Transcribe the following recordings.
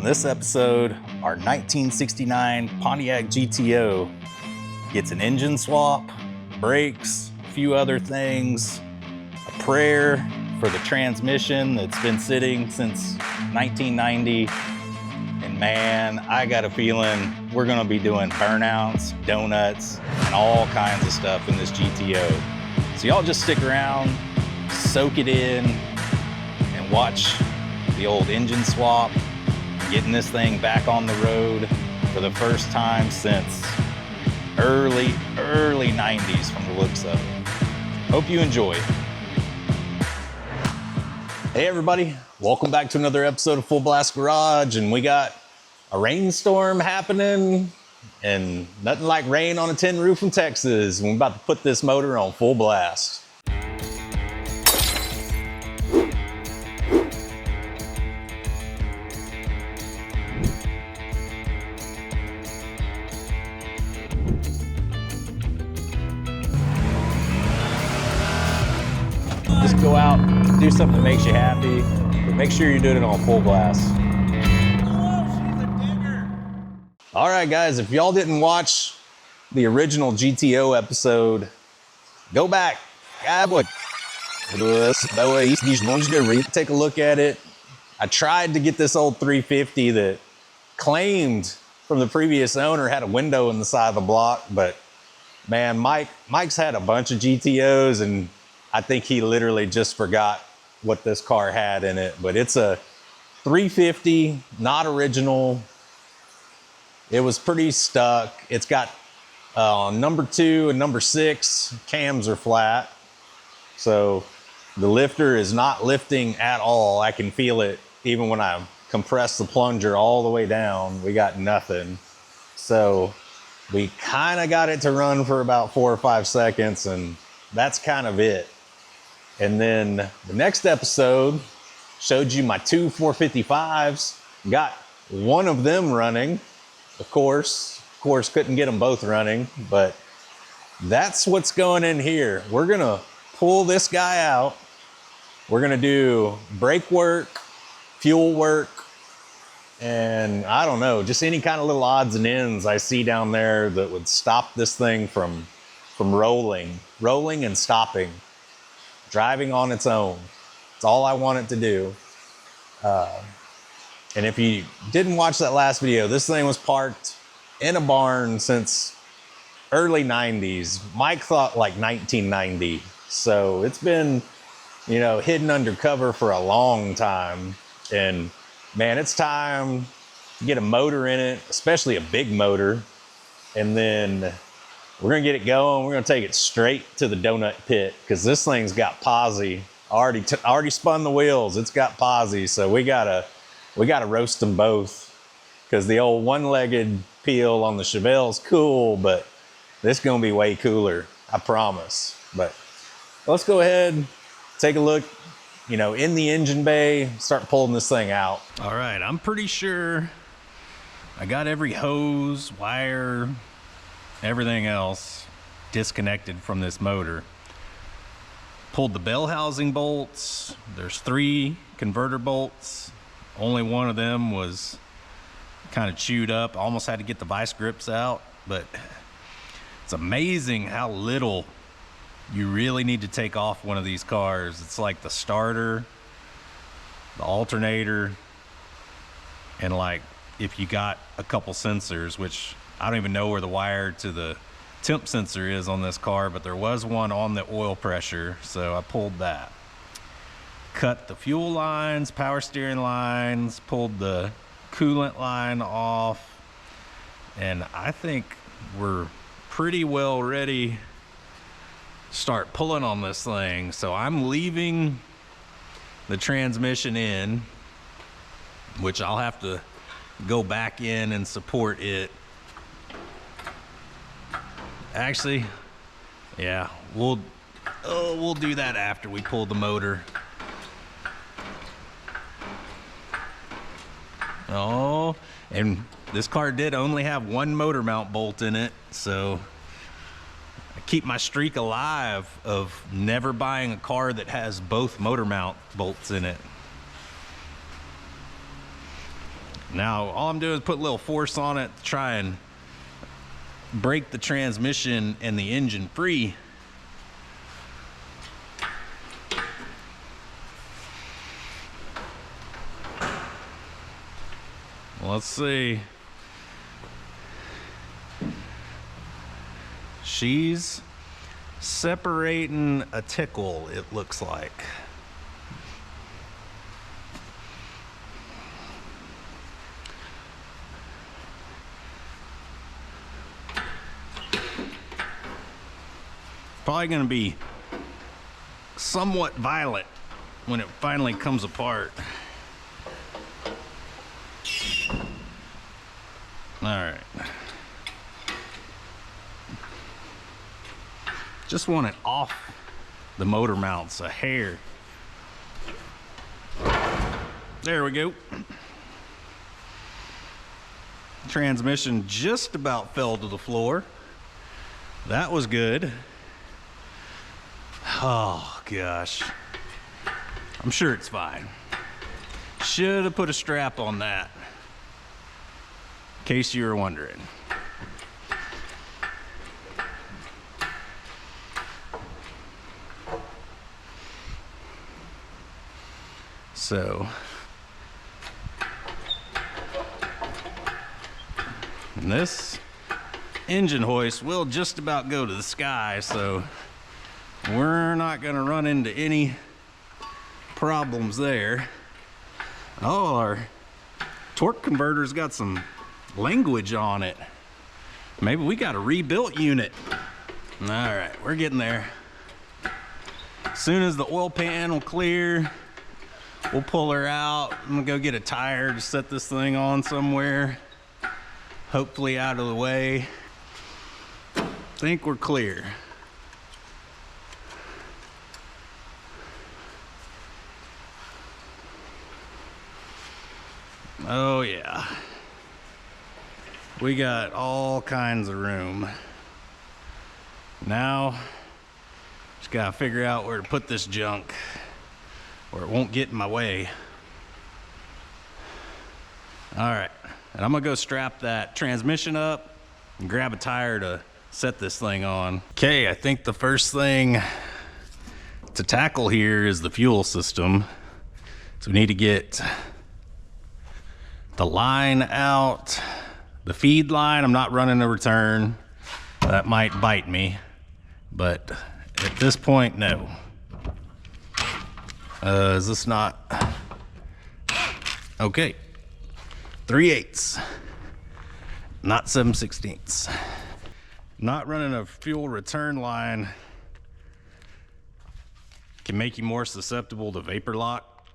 this episode, our 1969 Pontiac GTO gets an engine swap, brakes, a few other things, a prayer for the transmission that's been sitting since 1990. And man, I got a feeling we're gonna be doing burnouts, donuts, and all kinds of stuff in this GTO. So y'all just stick around, soak it in, and watch the old engine swap, getting this thing back on the road for the first time since early 90s from the looks of it. Hope you enjoy. Hey everybody, welcome back to another episode of Full Blast Garage, and we got a rainstorm happening and nothing like rain on a tin roof in Texas. We're about to put this motor on full blast. Just go out, do something that makes you happy, but make sure you're doing it on full blast. All right, guys, if y'all didn't watch the original GTO episode, go back. Take a look at it. I tried to get this old 350 that claimed from the previous owner had a window in the side of the block, but man, Mike's had a bunch of GTOs, and I think he literally just forgot what this car had in it. But it's a 350, not original. It was pretty stuck. It's got number 2 and number 6 cams are flat. So the lifter is not lifting at all. I can feel it even when I compress the plunger all the way down. We got nothing. So we kind of got it to run for about 4 or 5 seconds, and that's kind of it. And then the next episode showed you my 2 455s. Got one of them running. Of course, couldn't get them both running, but that's what's going in here. We're gonna pull this guy out. We're gonna do brake work, fuel work, and I don't know, just any kind of little odds and ends I see down there that would stop this thing from rolling and stopping, driving on its own. It's all I want it to do. And if you didn't watch that last video, this thing was parked in a barn since early 90s. Mike thought like 1990. So it's been, hidden under cover for a long time. And man, it's time to get a motor in it, especially a big motor. And then we're gonna get it going. We're gonna take it straight to the donut pit because this thing's got posi. Already spun the wheels. It's got posi, so we gotta roast them both, because the old one-legged peel on the Chevelle's cool, but this is gonna be way cooler, I promise. But let's go ahead, take a look, in the engine bay, start pulling this thing out. All right, I'm pretty sure I got every hose, wire, everything else disconnected from this motor. Pulled the bell housing bolts. There's 3 converter bolts. Only one of them was kind of chewed up. Almost had to get the vice grips out, but it's amazing how little you really need to take off one of these cars. It's like the starter, the alternator, and like if you got a couple sensors, which I don't even know where the wire to the temp sensor is on this car, but there was one on the oil pressure, so I pulled that. Cut the fuel lines, power steering lines, pulled the coolant line off, and I think we're pretty well ready to start pulling on this thing. So I'm leaving the transmission in, which I'll have to go back in and support it. Actually, yeah, we'll do that after we pull the motor. Oh, and this car did only have 1 motor mount bolt in it, so I keep my streak alive of never buying a car that has both motor mount bolts in it. Now, all I'm doing is put a little force on it to try and break the transmission and the engine free. Let's see. She's separating a tickle, it looks like. Probably going to be somewhat violent when it finally comes apart. All right. Just want it off the motor mounts a hair. There we go. Transmission just about fell to the floor. That was good. Oh gosh. I'm sure it's fine. Should have put a strap on that, in case you were wondering. So, and this engine hoist will just about go to the sky, so we're not gonna run into any problems there. Oh, our torque converter's got some language on it. Maybe we got a rebuilt unit. All right, we're getting there. As soon as the oil pan will clear, we'll pull her out. I'm gonna go get a tire to set this thing on somewhere, hopefully out of the way. Think we're clear. Oh yeah, we got all kinds of room. Now, just gotta figure out where to put this junk or it won't get in my way. All right, and I'm gonna go strap that transmission up and grab a tire to set this thing on. Okay, I think the first thing to tackle here is the fuel system. So we need to get the line out, the feed line. I'm not running a return. That might bite me, but at this point, no. Is this not? Okay. 3/8, not 7/16. Not running a fuel return line can make you more susceptible to vapor lock,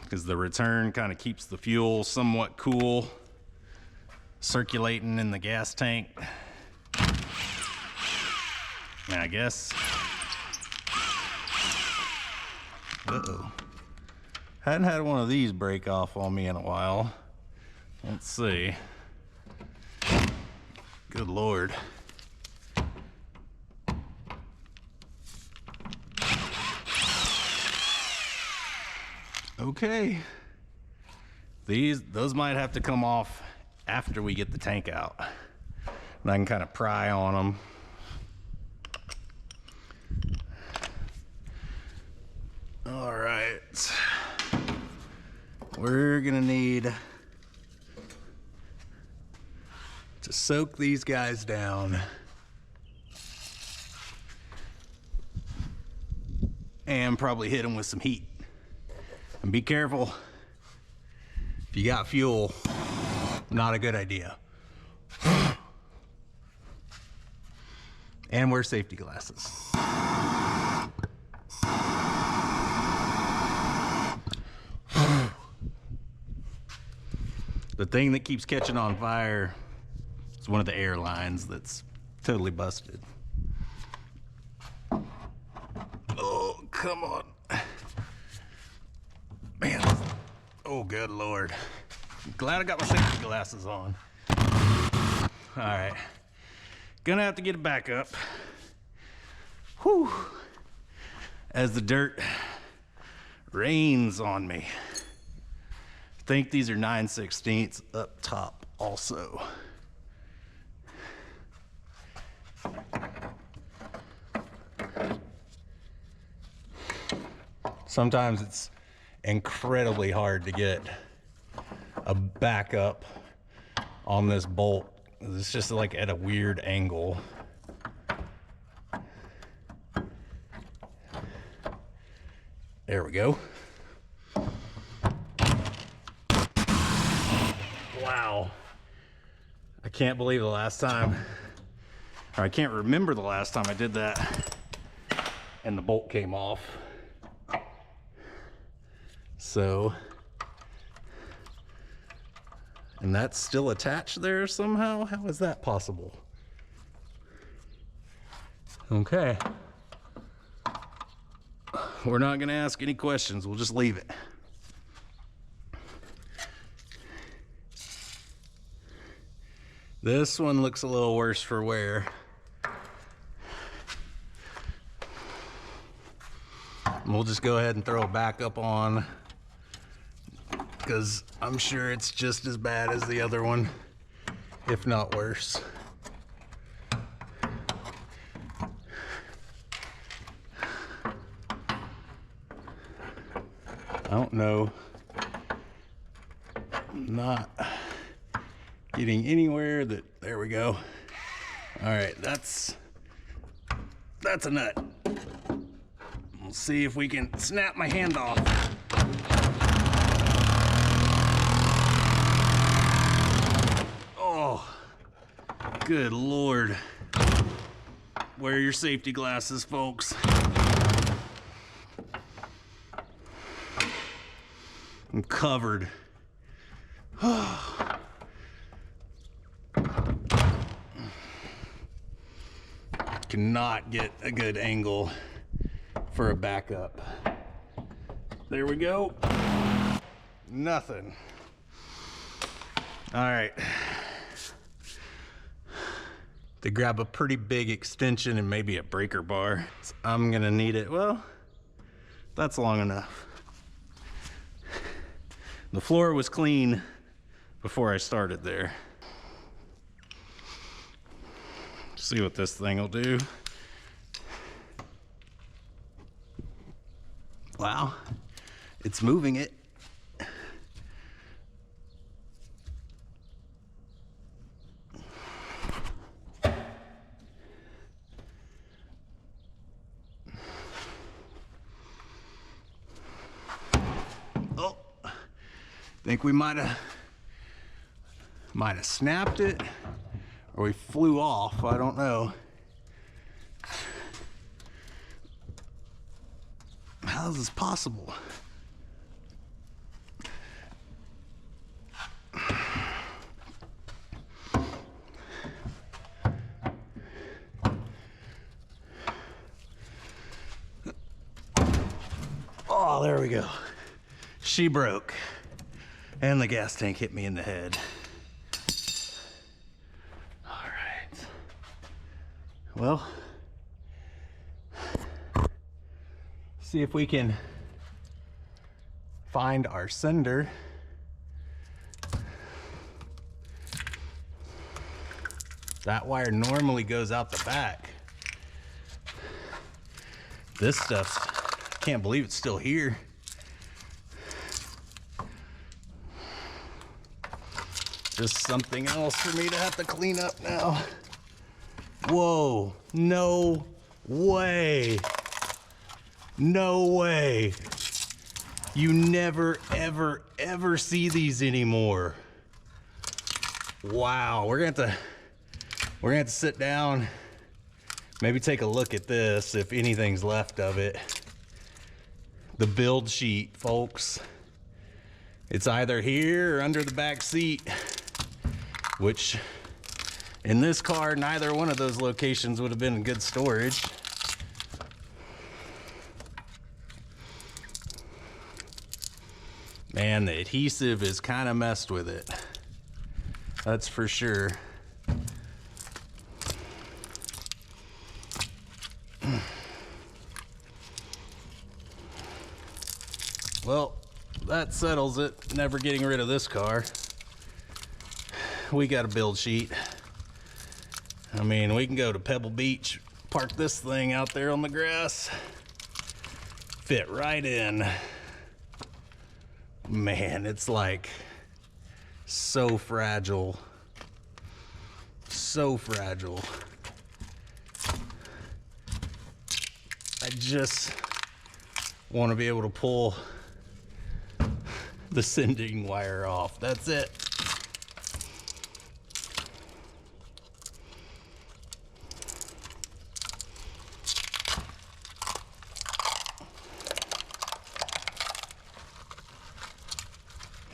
because the return kind of keeps the fuel somewhat cool, circulating in the gas tank. And I guess, uh-oh, hadn't had one of these break off on me in a while. Let's see. Good Lord. Okay, those might have to come off after we get the tank out, and I can kind of pry on them. All right, we're gonna need to soak these guys down and probably hit them with some heat. And be careful, if you got fuel, not a good idea. And wear safety glasses. The thing that keeps catching on fire is one of the air lines that's totally busted. Oh, come on. Man, oh good Lord. I'm glad I got my safety glasses on. All right, gonna have to get it back up. Whew. As the dirt rains on me. think these are 9/16 up top also. Sometimes it's incredibly hard to get a backup on this bolt. It's just like at a weird angle. There we go. Wow. I can't believe the last time, or I can't remember the last time I did that and the bolt came off. So, and that's still attached there somehow? How is that possible? Okay. We're not gonna ask any questions, we'll just leave it. This one looks a little worse for wear. We'll just go ahead and throw a backup on, because I'm sure it's just as bad as the other one, if not worse. I don't know. I'm not getting anywhere that, there we go. All right, that's a nut. We'll see if we can snap my hand off. Oh, good Lord. Wear your safety glasses, folks. I'm covered. Cannot get a good angle for a backup. There we go. Nothing. All right. To grab a pretty big extension and maybe a breaker bar, so I'm gonna need it. Well, that's long enough. The floor was clean before I started there. See what this thing will do. Wow, it's moving it. Oh, think we might have snapped it, or we flew off, I don't know. How is this possible? Oh, there we go. She broke. And the gas tank hit me in the head. All right. Well, see if we can find our sender. That wire normally goes out the back. This stuff's, I can't believe it's still here. Just something else for me to have to clean up now. Whoa, no way. No way. You never, ever, ever see these anymore. Wow, we're gonna have to sit down, maybe take a look at this if anything's left of it. The build sheet, folks. It's either here or under the back seat, which in this car, neither one of those locations would have been good storage. Man, the adhesive is kind of messed with it. That's for sure. Well, that settles it. Never getting rid of this car. We got a build sheet. I mean, we can go to Pebble Beach, park this thing out there on the grass, fit right in. Man, it's like so fragile. So fragile. I just want to be able to pull the sending wire off. That's it.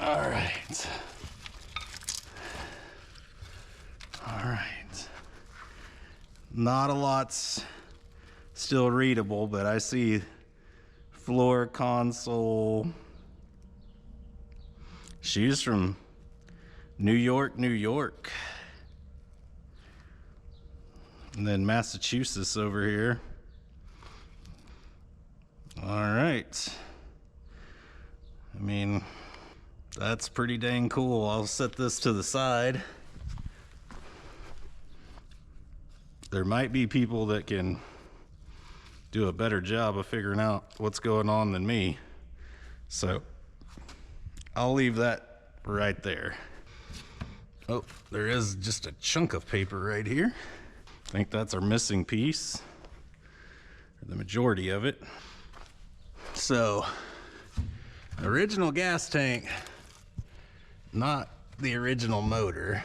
All right. All right. Not a lot's still readable, but I see floor console. She's from New York, New York. And then Massachusetts over here. All right. I mean, that's pretty dang cool. I'll set this to the side. There might be people that can do a better job of figuring out what's going on than me. So I'll leave that right there. Oh, there is just a chunk of paper right here. I think that's our missing piece, or the majority of it. So, original gas tank, not the original motor.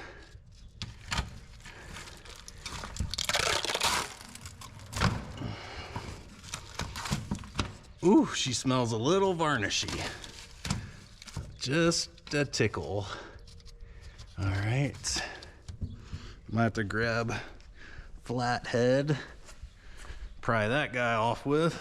Ooh, she smells a little varnishy. Just a tickle. All right. Might have to grab flathead, pry that guy off with.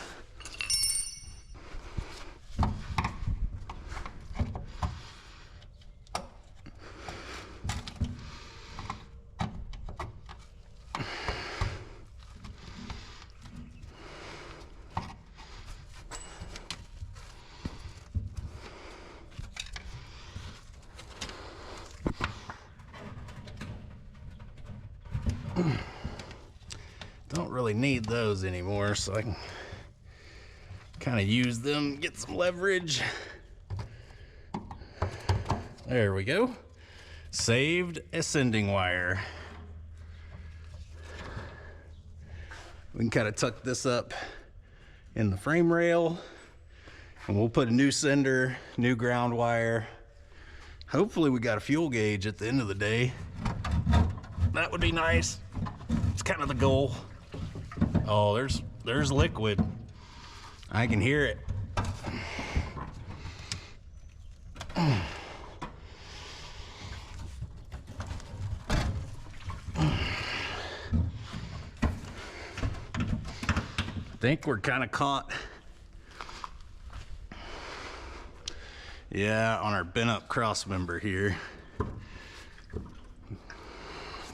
Don't really need those anymore, so I can kind of use them, get some leverage. There we go. Saved ascending wire. We can kind of tuck this up in the frame rail, and we'll put a new sender, new ground wire. Hopefully we got a fuel gauge at the end of the day. That would be nice. It's kind of the goal. Oh, there's liquid. I can hear it. Think we're kind of caught. Yeah, on our bent up cross member here.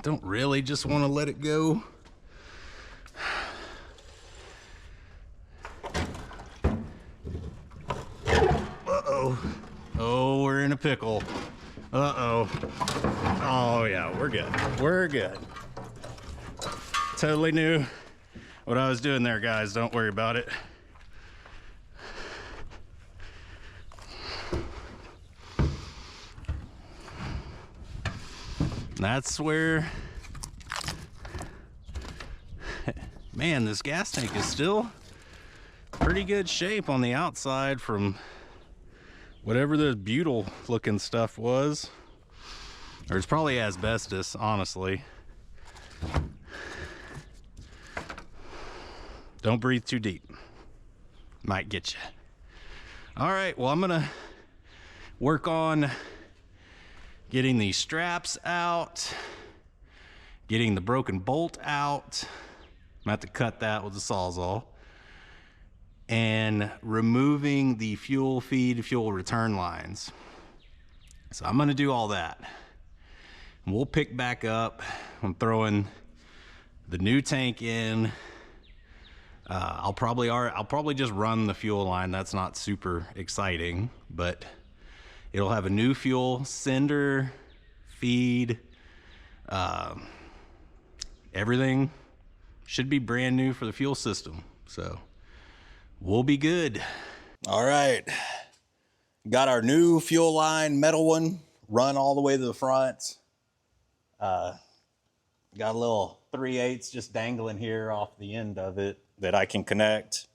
Don't really just want to let it go. Uh-oh. Oh, we're in a pickle. Uh-oh. Oh, yeah, we're good. We're good. Totally knew what I was doing there, guys. Don't worry about it. That's where, man, this gas tank is still pretty good shape on the outside from whatever the butyl looking stuff was. Or it's probably asbestos, honestly. Don't breathe too deep. Might get you. All right, well, I'm gonna work on getting these straps out, getting the broken bolt out. I'm gonna have to cut that with the Sawzall. And removing the fuel feed, fuel return lines. So I'm gonna do all that. And we'll pick back up. I'm throwing the new tank in. I'll probably just run the fuel line. That's not super exciting, but It'll have a new fuel sender, feed, everything should be brand new for the fuel system. So we'll be good. All right. Got our new fuel line, metal one, run all the way to the front. Got a little 3/8 just dangling here off the end of it that I can connect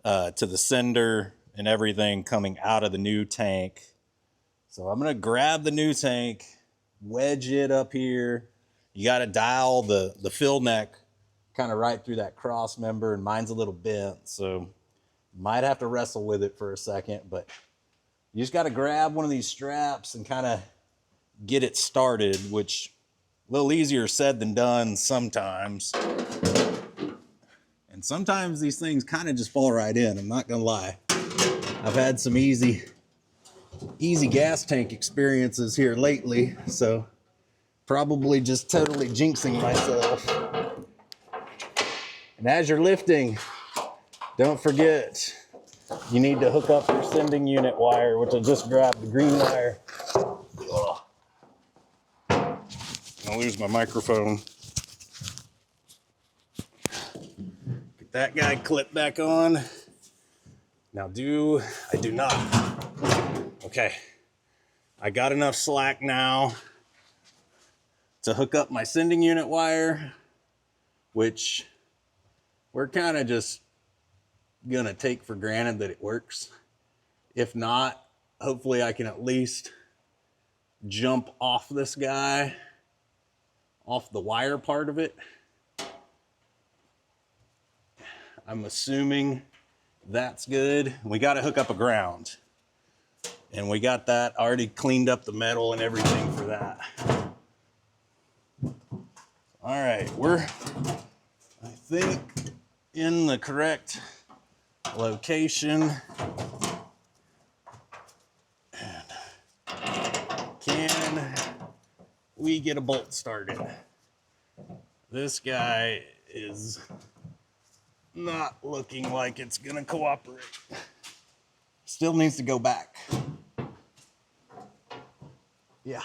to the sender and everything coming out of the new tank. So I'm gonna grab the new tank, wedge it up here. You gotta dial the fill neck kind of right through that cross member, and mine's a little bent, so might have to wrestle with it for a second, but you just gotta grab one of these straps and kind of get it started, which a little easier said than done sometimes. And sometimes these things kind of just fall right in, I'm not gonna lie. I've had some easy gas tank experiences here lately, so probably just totally jinxing myself. And as you're lifting, don't forget, you need to hook up your sending unit wire, which I just grabbed, the green wire. Ugh. I'll lose my microphone. Get that guy clipped back on. Now I do not. Okay, I got enough slack now to hook up my sending unit wire, which we're kind of just gonna take for granted that it works. If not, hopefully I can at least jump off this guy, off the wire part of it. I'm assuming that's good. We got to hook up a ground, and we got that already cleaned up, the metal and everything for that. All right, we're, I think, in the correct location. And can we get a bolt started? This guy is not looking like it's gonna cooperate. Still needs to go back. Yeah.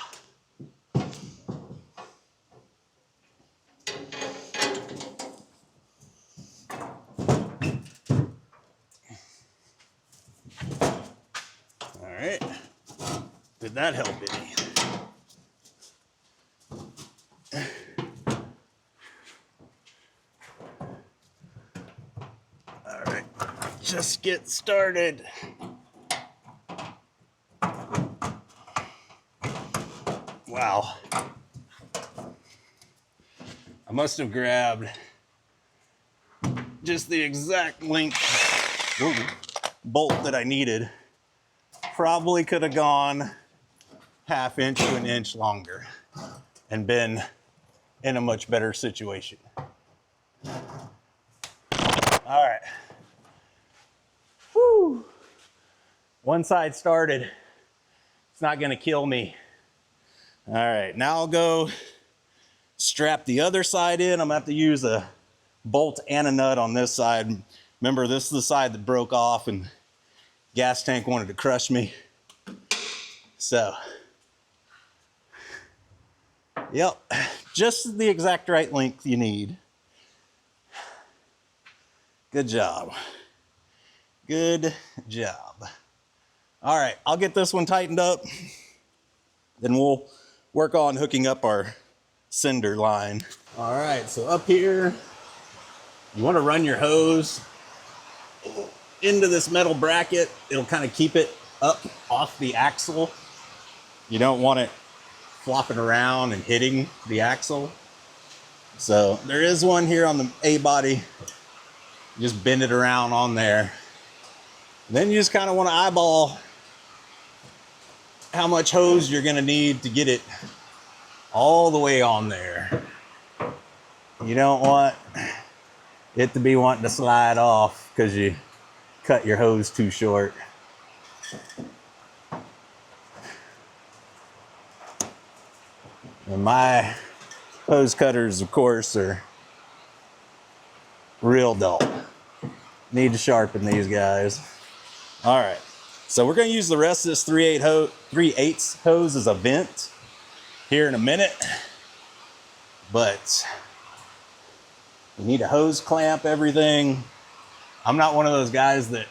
All right. Did that help any? All right. Just get started. Wow. I must have grabbed just the exact length bolt that I needed. Probably could have gone ½ inch to an inch longer and been in a much better situation. All right. Whew. One side started. It's not gonna kill me. All right, now I'll go strap the other side in. I'm gonna have to use a bolt and a nut on this side. Remember, this is the side that broke off and gas tank wanted to crush me. So, yep, just the exact right length you need. Good job. Good job. All right, I'll get this one tightened up. Then we'll work on hooking up our sender line. All right, so up here, you want to run your hose into this metal bracket. It'll kind of keep it up off the axle. You don't want it flopping around and hitting the axle. So there is one here on the A body. Just bend it around on there. Then you just kind of want to eyeball how much hose you're going to need to get it all the way on there. You don't want it to be wanting to slide off because you cut your hose too short. And my hose cutters, of course, are real dull. Need to sharpen these guys. All right. So we're going to use the rest of this 3/8 hose as a vent here in a minute. But you need a hose clamp everything. I'm not one of those guys that,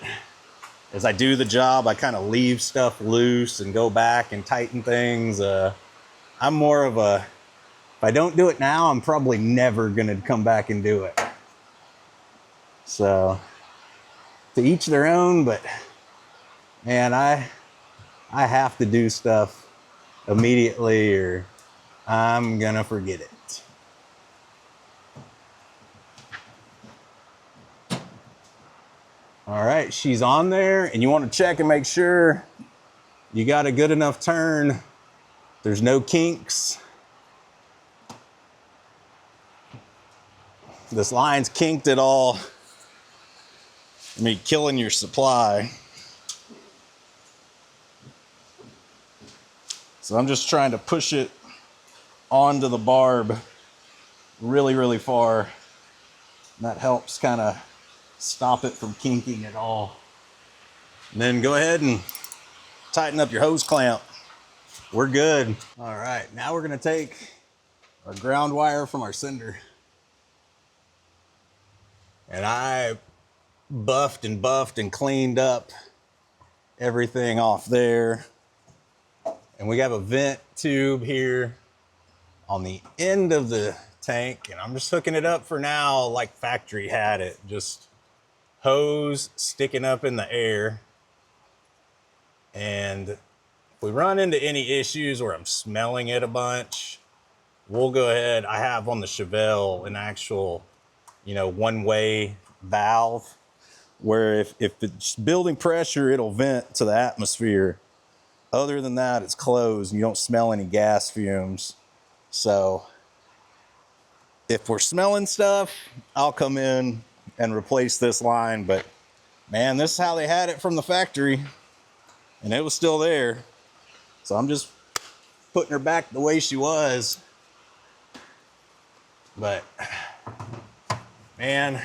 as I do the job, I kind of leave stuff loose and go back and tighten things. I'm more of a, if I don't do it now, I'm probably never going to come back and do it. So, to each their own, but man, I have to do stuff immediately or I'm gonna forget it. All right, she's on there, and you want to check and make sure you got a good enough turn. There's no kinks. This line's kinked at all. I mean, killing your supply. So I'm just trying to push it onto the barb really, really far. And that helps kind of stop it from kinking at all. And then go ahead and tighten up your hose clamp. We're good. All right, now we're gonna take our ground wire from our sender. And I buffed and cleaned up everything off there. And we have a vent tube here on the end of the tank, and I'm just hooking it up for now like factory had it. Just hose sticking up in the air. And if we run into any issues or I'm smelling it a bunch, we'll go ahead. I have on the Chevelle an actual, one-way valve where if it's building pressure, it'll vent to the atmosphere. Other than that, it's closed and you don't smell any gas fumes. So if we're smelling stuff, I'll come in and replace this line. But man, this is how they had it from the factory and it was still there. So I'm just putting her back the way she was. But man,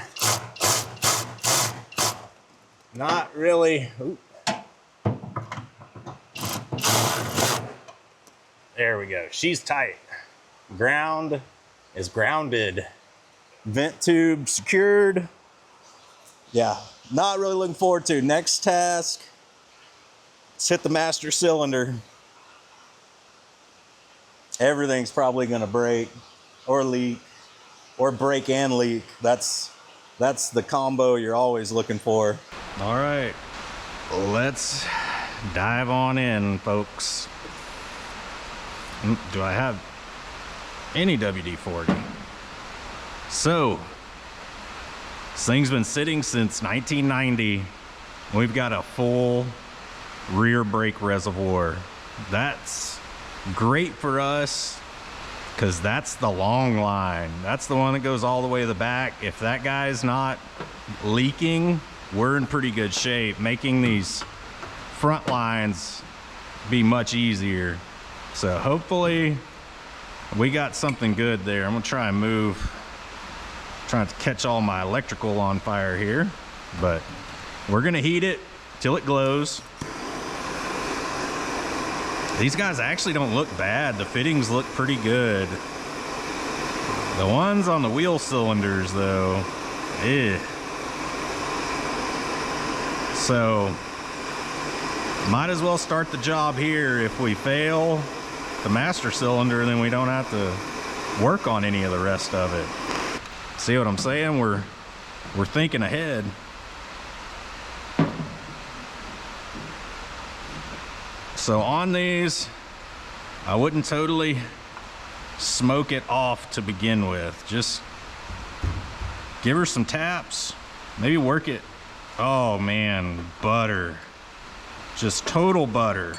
not really. Ooh. There we go. She's tight. Ground is grounded. Vent tube secured. Yeah, not really looking forward to. Next task, let's hit the master cylinder. Everything's probably gonna break or leak or break and leak. That's the combo you're always looking for. All right, let's dive on in, folks. Do I have any WD-40? So, this thing's been sitting since 1990. We've got a full rear brake reservoir. That's great for us because that's the long line. That's the one that goes all the way to the back. If that guy's not leaking, we're in pretty good shape. Making these front lines be much easier. So hopefully we got something good there. I'm gonna try and trying to catch all my electrical on fire here, but we're gonna heat it till it glows. These guys actually don't look bad. The fittings look pretty good. The ones on the wheel cylinders though, So might as well start the job here. If we fail the master cylinder, then we don't have to work on any of the rest of it. See what I'm saying? We're thinking ahead. So on these, I wouldn't totally smoke it off to begin with. Just give her some taps, maybe work it. Oh man, butter. Just total butter.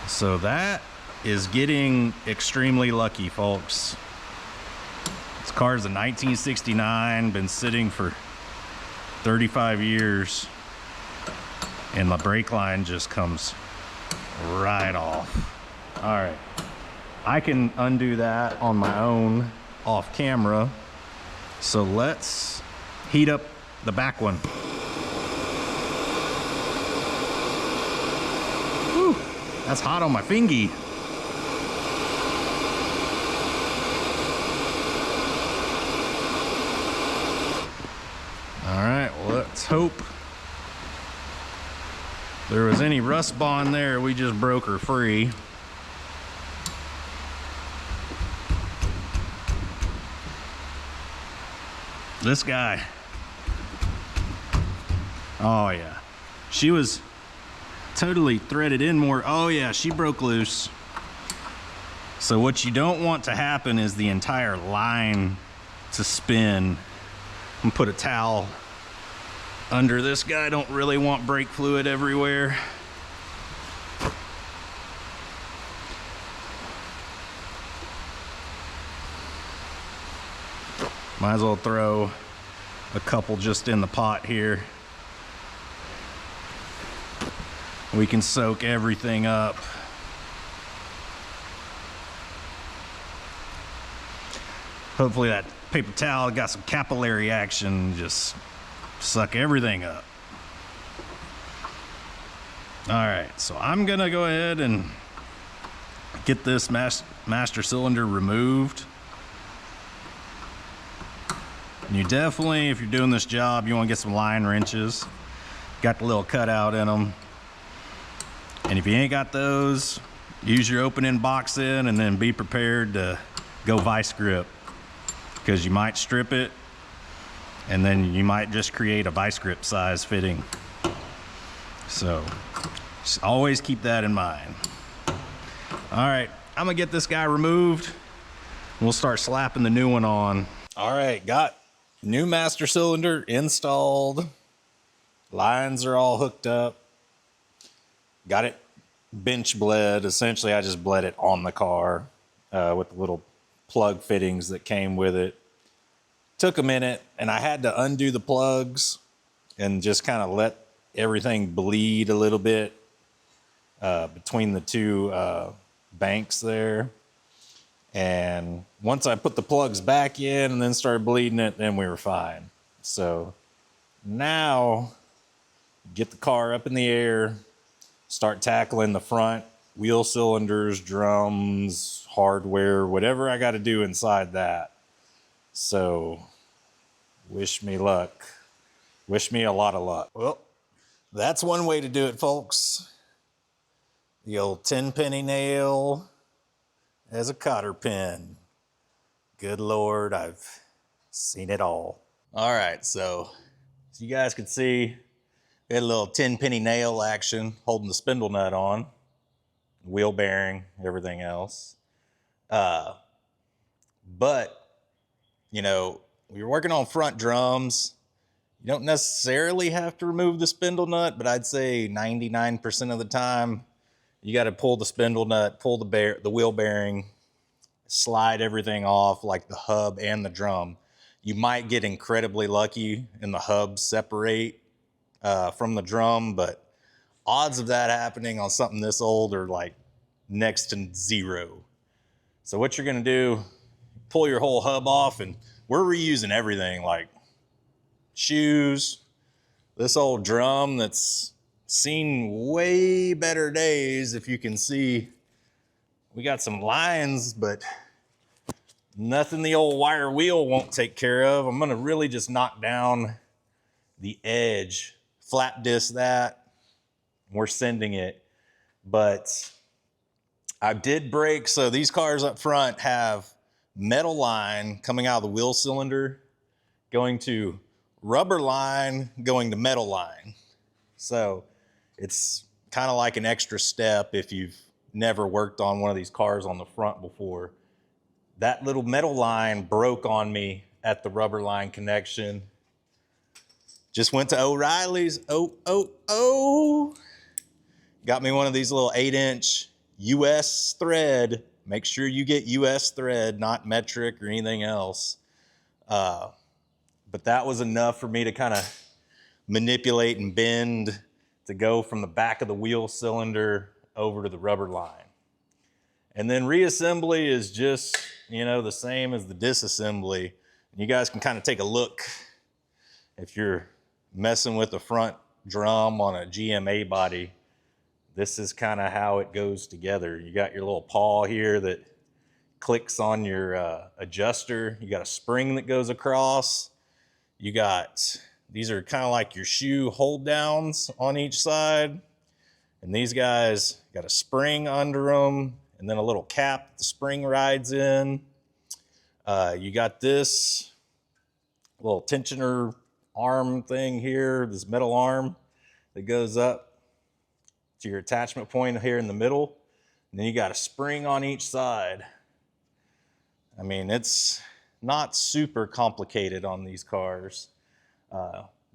So that is getting extremely lucky, folks. This car's a 1969, been sitting for 35 years, and the brake line just comes right off. All right, I can undo that on my own off camera. So let's heat up the back one. That's hot on my fingy. All right, well, let's hope there was any rust bond there. We just broke her free. This guy. Oh yeah. She was totally threaded in more. Oh yeah, she broke loose. So what you don't want to happen is the entire line to spin. I'm gonna put a towel under this guy. Don't really want brake fluid everywhere. Might as well throw a couple just in the pot here. We can soak everything up. Hopefully that paper towel got some capillary action, just suck everything up. All right, so I'm gonna go ahead and get this master cylinder removed. And you definitely, if you're doing this job, you wanna get some line wrenches. Got the little cutout in them. And if you ain't got those, use your open-end box in, and then be prepared to go vice grip, because you might strip it and then you might just create a vice grip size fitting. So just always keep that in mind. All right, I'm gonna get this guy removed. We'll start slapping the new one on. All right, got new master cylinder installed. Lines are all hooked up. Got it bench bled. Essentially, I just bled it on the car with the little plug fittings that came with it. Took a minute, and I had to undo the plugs and just kind of let everything bleed a little bit between the two banks there. And once I put the plugs back in and then started bleeding it, then we were fine. So now get the car up in the air, start tackling the front wheel cylinders, drums, hardware, whatever I got to do inside that. So wish me luck. Wish me a lot of luck. Well, that's one way to do it, folks. The old 10-penny nail as a cotter pin. Good Lord, I've seen it all. All right, so as you guys can see, we had a little 10-penny nail action holding the spindle nut on, wheel bearing, everything else. But, you know, when you're working on front drums, you don't necessarily have to remove the spindle nut, but I'd say 99% of the time, you got to pull the spindle nut, pull the wheel bearing, slide everything off, like the hub and the drum. You might get incredibly lucky and the hubs separate from the drum, but odds of that happening on something this old are like next to zero. So what you're gonna do, pull your whole hub off, and we're reusing everything, like shoes, this old drum that's seen way better days. If you can see, we got some lines, but nothing the old wire wheel won't take care of. I'm gonna really just knock down the edge, flat disc that, we're sending it. But I did break, so these cars up front have metal line coming out of the wheel cylinder, going to rubber line, going to metal line. So it's kind of like an extra step if you've never worked on one of these cars on the front before. That little metal line broke on me at the rubber line connection. Just went to O'Reilly's. Got me one of these little 8-inch US thread. Make sure you get US thread, not metric or anything else. But that was enough for me to kind of manipulate and bend to go from the back of the wheel cylinder over to the rubber line. And then reassembly is just, you know, the same as the disassembly. And you guys can kind of take a look if you're messing with the front drum on a GMA body. this is kind of how it goes together. You got your little paw here that clicks on your adjuster. You got a spring that goes across. You got, these are kind of like your shoe hold downs on each side. And these guys got a spring under them and then a little cap that the spring rides in. You got this little tensioner arm thing here, this metal arm that goes up to your attachment point here in the middle. And then you got a spring on each side. I mean, it's not super complicated on these cars.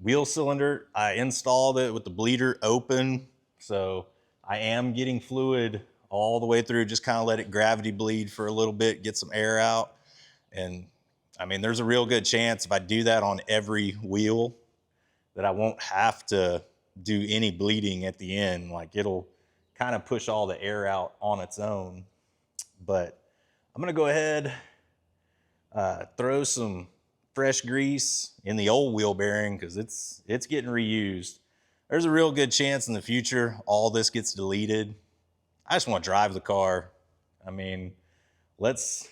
Wheel cylinder, I installed it with the bleeder open. So I am getting fluid all the way through, just kind of let it gravity bleed for a little bit, get some air out. And I mean, there's a real good chance if I do that on every wheel that I won't have to do any bleeding at the end. Like it'll kind of push all the air out on its own. But I'm gonna go ahead, throw some fresh grease in the old wheel bearing because it's getting reused. There's a real good chance in the future all this gets deleted. I just want to drive the car. I mean, let's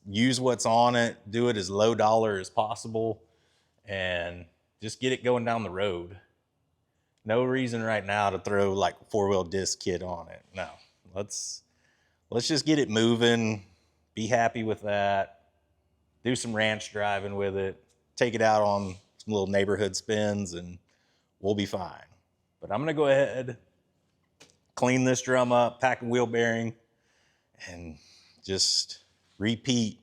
use what's on it, do it as low dollar as possible, and just get it going down the road. No reason right now to throw like a 4-wheel disc kit on it. No, let's just get it moving, be happy with that, do some ranch driving with it, take it out on some little neighborhood spins, and we'll be fine. But I'm gonna go ahead, clean this drum up, pack a wheel bearing, and just repeat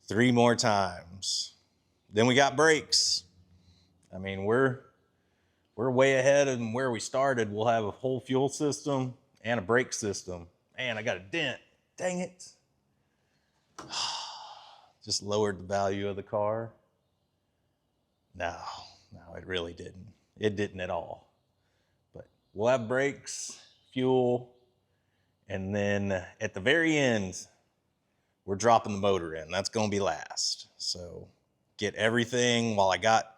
3 more times. Then we got brakes. I mean, we're way ahead of where we started. We'll have a whole fuel system and a brake system. Man, I got a dent. Dang it. Just lowered the value of the car. No, it really didn't. It didn't at all. But we'll have brakes, fuel, and then at the very end, we're dropping the motor in. That's gonna be last. So get everything while I got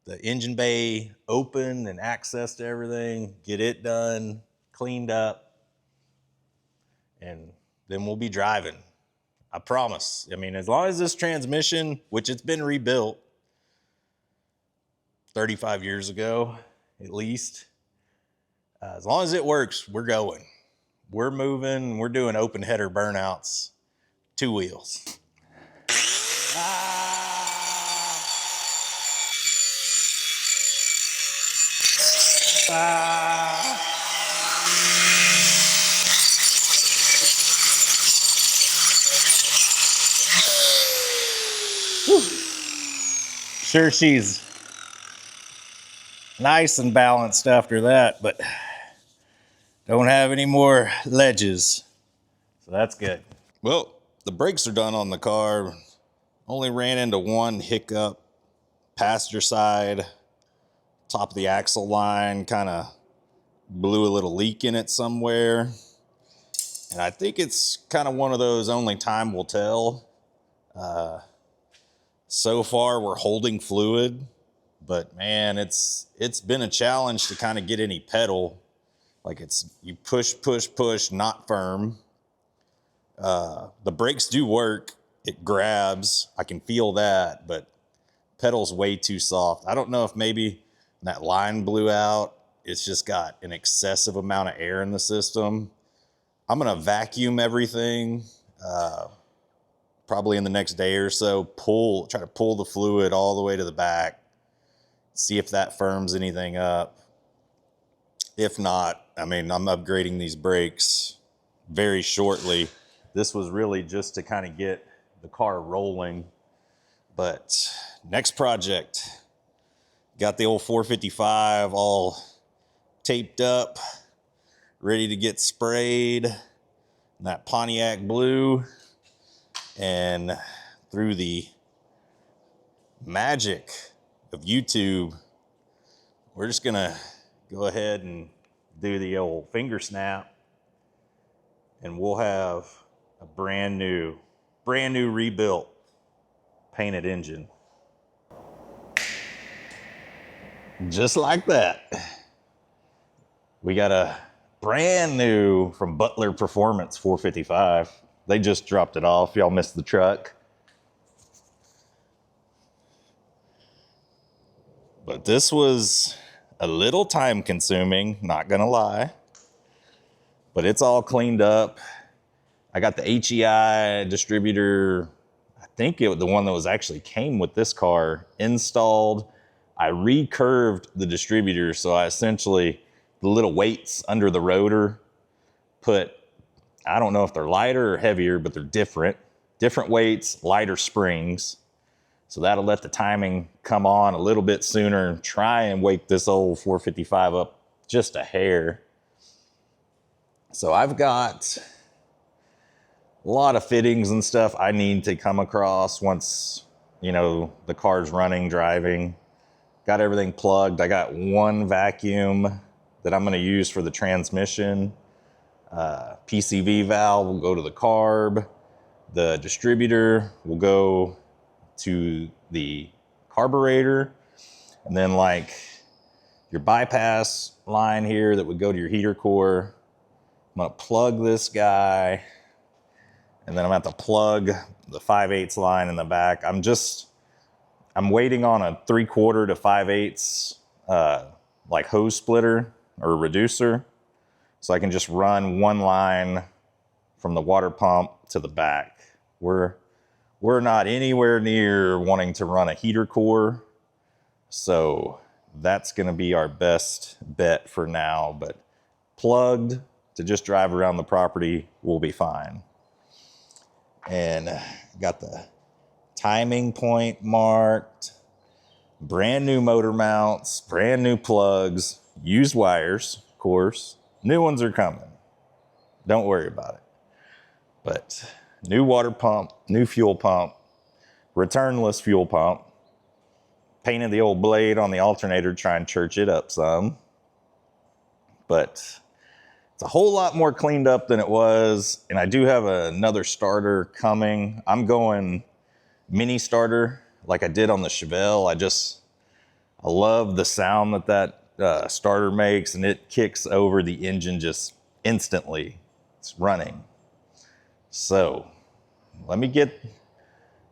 the engine bay open and access to everything, get it done, cleaned up, and then we'll be driving. I promise. I mean, as long as this transmission, which it's been rebuilt 35 years ago, at least, as long as it works, we're going. We're moving, we're doing open header burnouts, 2 wheels. Sure, she's nice and balanced after that, but don't have any more ledges, so that's good. Well, the brakes are done on the car. Only ran into one hiccup, passenger side, top of the axle line, kind of blew a little leak in it somewhere. And I think it's kind of one of those only time will tell. So far we're holding fluid, but man, it's been a challenge to kind of get any pedal. Like you push, not firm. The brakes do work. It grabs, I can feel that, but pedal's way too soft. I don't know if maybe that line blew out. It's just got an excessive amount of air in the system. I'm gonna vacuum everything, probably in the next day or so, try to pull the fluid all the way to the back, see if that firms anything up. If not, I mean, I'm upgrading these brakes very shortly. This was really just to kind of get the car rolling. But next project, got the old 455 all taped up, ready to get sprayed in that Pontiac blue. And through the magic of YouTube, we're just gonna go ahead and do the old finger snap, and we'll have a brand new rebuilt painted engine. Just like that. We gotta brand new from Butler Performance 455. They just dropped it off. Y'all missed the truck. But this was a little time consuming, not gonna lie. But it's all cleaned up. I got the HEI distributor, I think the one that was actually came with this car, installed. I recurved the distributor, so I essentially, the little weights under the rotor, I don't know if they're lighter or heavier, but they're different weights, lighter springs. So that'll let the timing come on a little bit sooner and try and wake this old 455 up just a hair. So I've got a lot of fittings and stuff I need to come across once, you know, the car's running, driving. Got everything plugged. I got one vacuum that I'm going to use for the transmission. PCV valve will go to the carb. The distributor will go to the carburetor. And then like your bypass line here that would go to your heater core. I'm going to plug this guy. And then I'm going to have to plug the 5/8 line in the back. I'm waiting on a 3/4 to 5/8 like hose splitter or reducer. So I can just run one line from the water pump to the back. We're not anywhere near wanting to run a heater core. So that's going to be our best bet for now. But plugged to just drive around the property will be fine. And got the timing point marked. Brand new motor mounts, brand new plugs, used wires, of course. New ones are coming. Don't worry about it. But new water pump, new fuel pump, returnless fuel pump. Painted the old blade on the alternator, try and church it up some. But it's a whole lot more cleaned up than it was. And I do have another starter coming. I'm going mini starter like I did on the Chevelle. I love the sound that starter makes, and it kicks over the engine just instantly. It's running. So let me get,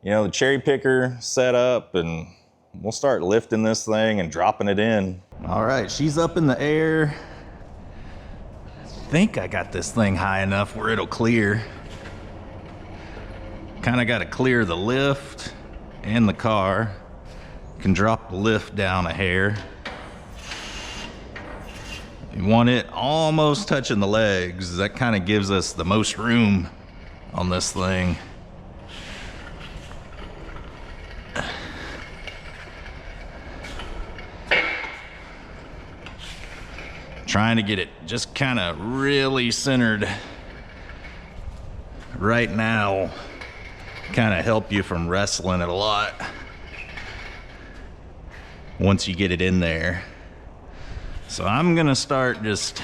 the cherry picker set up, and we'll start lifting this thing and dropping it in. All right, she's up in the air. I think I got this thing high enough where it'll clear. Kind of got to clear the lift and the car. Can drop the lift down a hair. You want it almost touching the legs. That kind of gives us the most room on this thing. Trying to get it just kind of really centered right now. Kind of help you from wrestling it a lot once you get it in there. So I'm gonna start just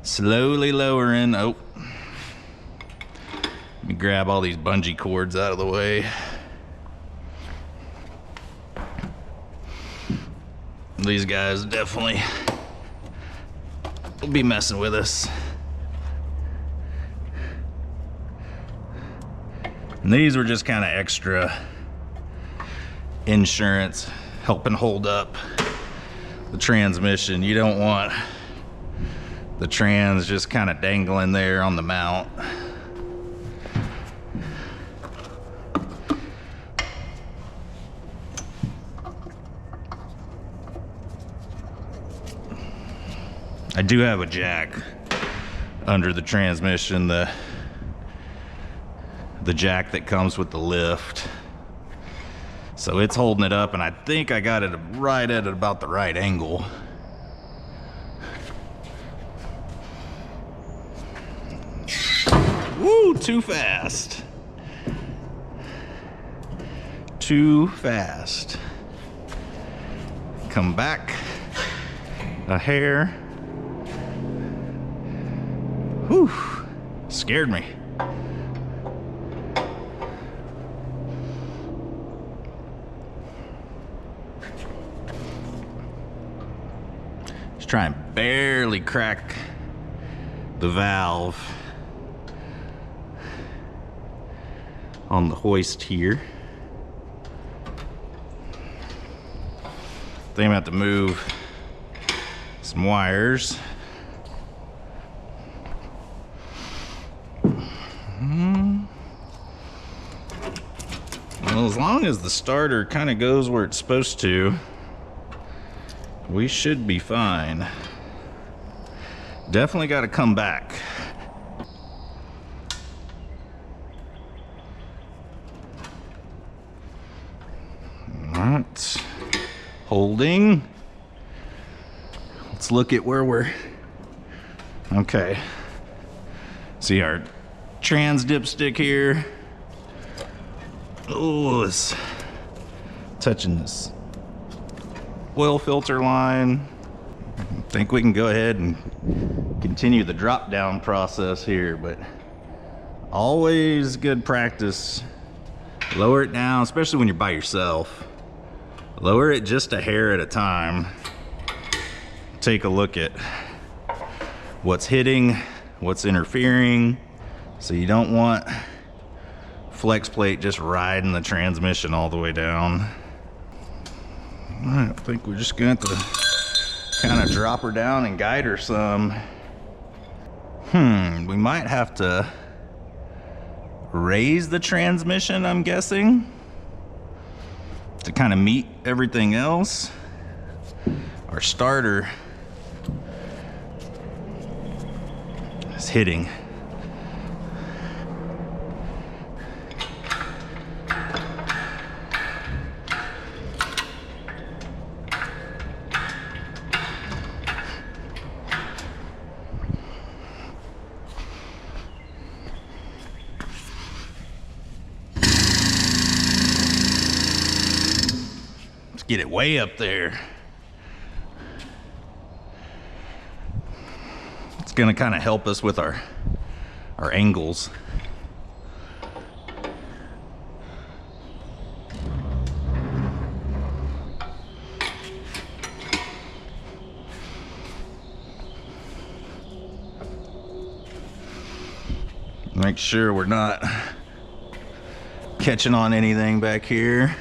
slowly lowering. Oh, let me grab all these bungee cords out of the way. These guys definitely will be messing with us. And these were just kind of extra insurance, helping hold up the transmission. You don't want the trans just kind of dangling there on the mount. I do have a jack under the transmission, the jack that comes with the lift. So it's holding it up, and I think I got it right at about the right angle. Woo, too fast. Too fast. Come back a hair. Whew, scared me. Just try and barely crack the valve on the hoist here. I think I'm gonna have to move some wires. Well, as long as the starter kind of goes where it's supposed to, we should be fine. Definitely got to come back. All right, holding. Let's look at where we're, okay. See our trans dipstick here. Oh, it's touching this oil filter line. I think we can go ahead and continue the drop down process here, but always good practice. Lower it down, especially when you're by yourself. Lower it just a hair at a time. Take a look at what's hitting, what's interfering. So you don't want flex plate just riding the transmission all the way down. I think we're just going to kind of drop her down and guide her some. We might have to raise the transmission, I'm guessing, to kind of meet everything else. Our starter is hitting. Get it way up there. It's gonna kind of help us with our angles. Make sure we're not catching on anything back here.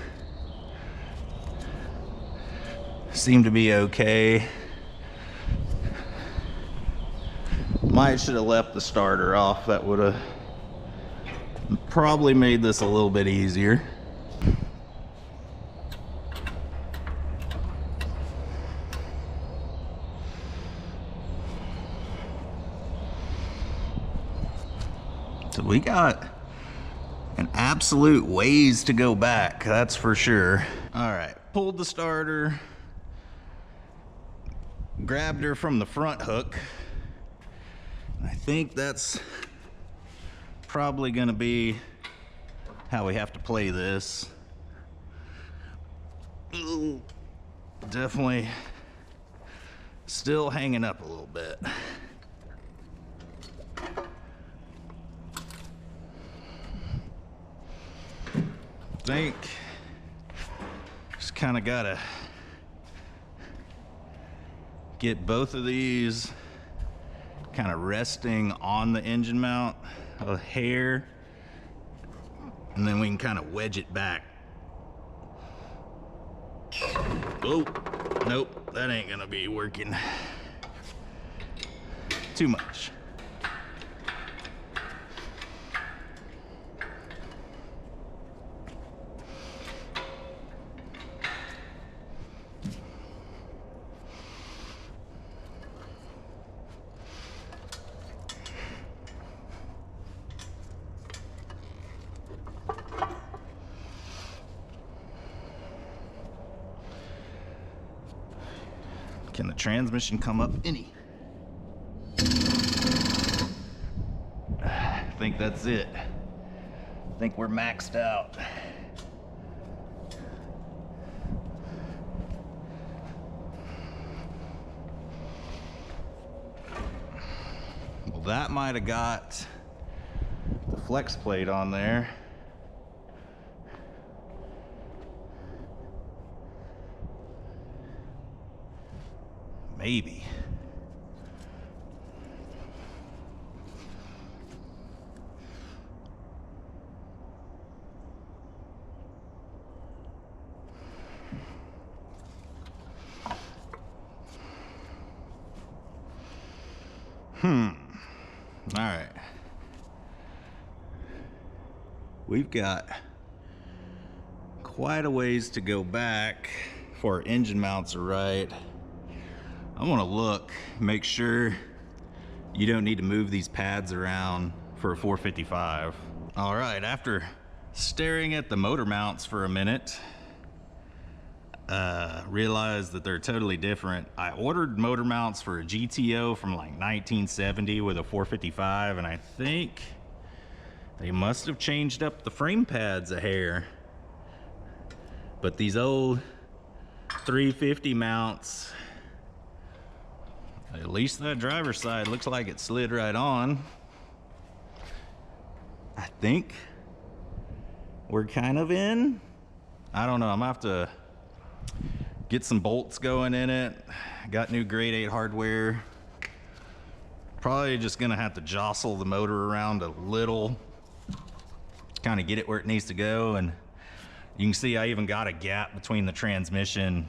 Seem to be okay. Might should have left the starter off. That would have probably made this a little bit easier. So we got an absolute ways to go back, that's for sure. All right, pulled the starter. Grabbed her from the front hook. I think that's probably gonna be how we have to play this. Ooh, definitely still hanging up a little bit. I think just kind of gotta get both of these kind of resting on the engine mount a hair, and then we can kind of wedge it back. Oh, nope, that ain't gonna be working. Too much. Can the transmission come up any? I think that's it. I think we're maxed out. Well, that might have got the flex plate on there. Maybe. All right. We've got quite a ways to go back before our engine mounts are right. I want to look, make sure you don't need to move these pads around for a 455. All right, after staring at the motor mounts for a minute, realized that they're totally different. I ordered motor mounts for a GTO from like 1970 with a 455, and I think they must have changed up the frame pads a hair. But these old 350 mounts, at least that driver's side looks like it slid right on. I think we're kind of in. I don't know, I'm gonna have to get some bolts going in it. Got new grade 8 hardware. Probably just gonna have to jostle the motor around a little, kind of get it where it needs to go. And you can see I even got a gap between the transmission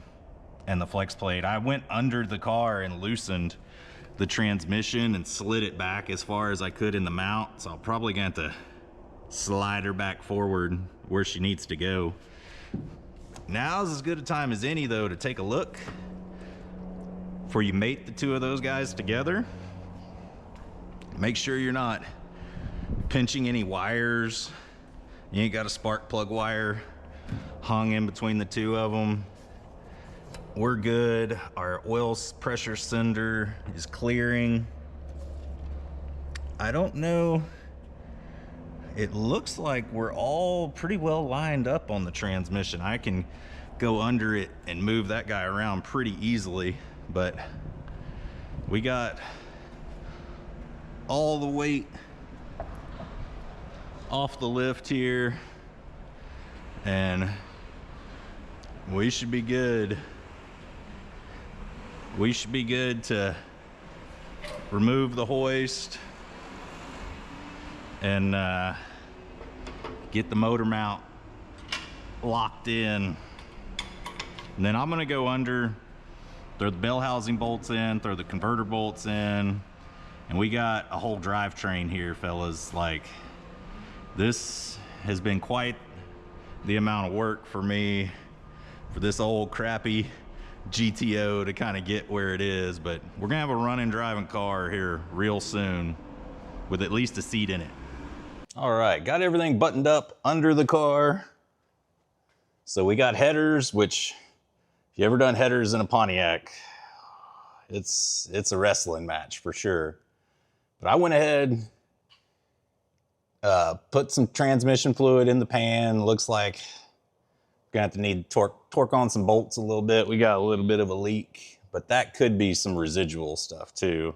and the flex plate. I went under the car and loosened the transmission and slid it back as far as I could in the mount. So I'm probably going to have to slide her back forward where she needs to go. Now's as good a time as any though to take a look before you mate the two of those guys together. Make sure you're not pinching any wires. You ain't got a spark plug wire hung in between the two of them. We're good. Our oil pressure sender is clearing. I don't know. It looks like we're all pretty well lined up on the transmission. I can go under it and move that guy around pretty easily, but we got all the weight off the lift here, and we should be good. We should be good to remove the hoist and get the motor mount locked in. And then I'm gonna go under, throw the bell housing bolts in, throw the converter bolts in, and we got a whole drivetrain here, fellas. Like, this has been quite the amount of work for me, for this old crappy GTO to kind of get where it is. But we're gonna have a running driving car here real soon with at least a seat in it. All right, got everything buttoned up under the car. So we got headers, which if you ever done headers in a Pontiac, it's a wrestling match for sure. But I went ahead, put some transmission fluid in the pan. Looks like we're gonna have to need torque on some bolts a little bit. We got a little bit of a leak, but that could be some residual stuff too.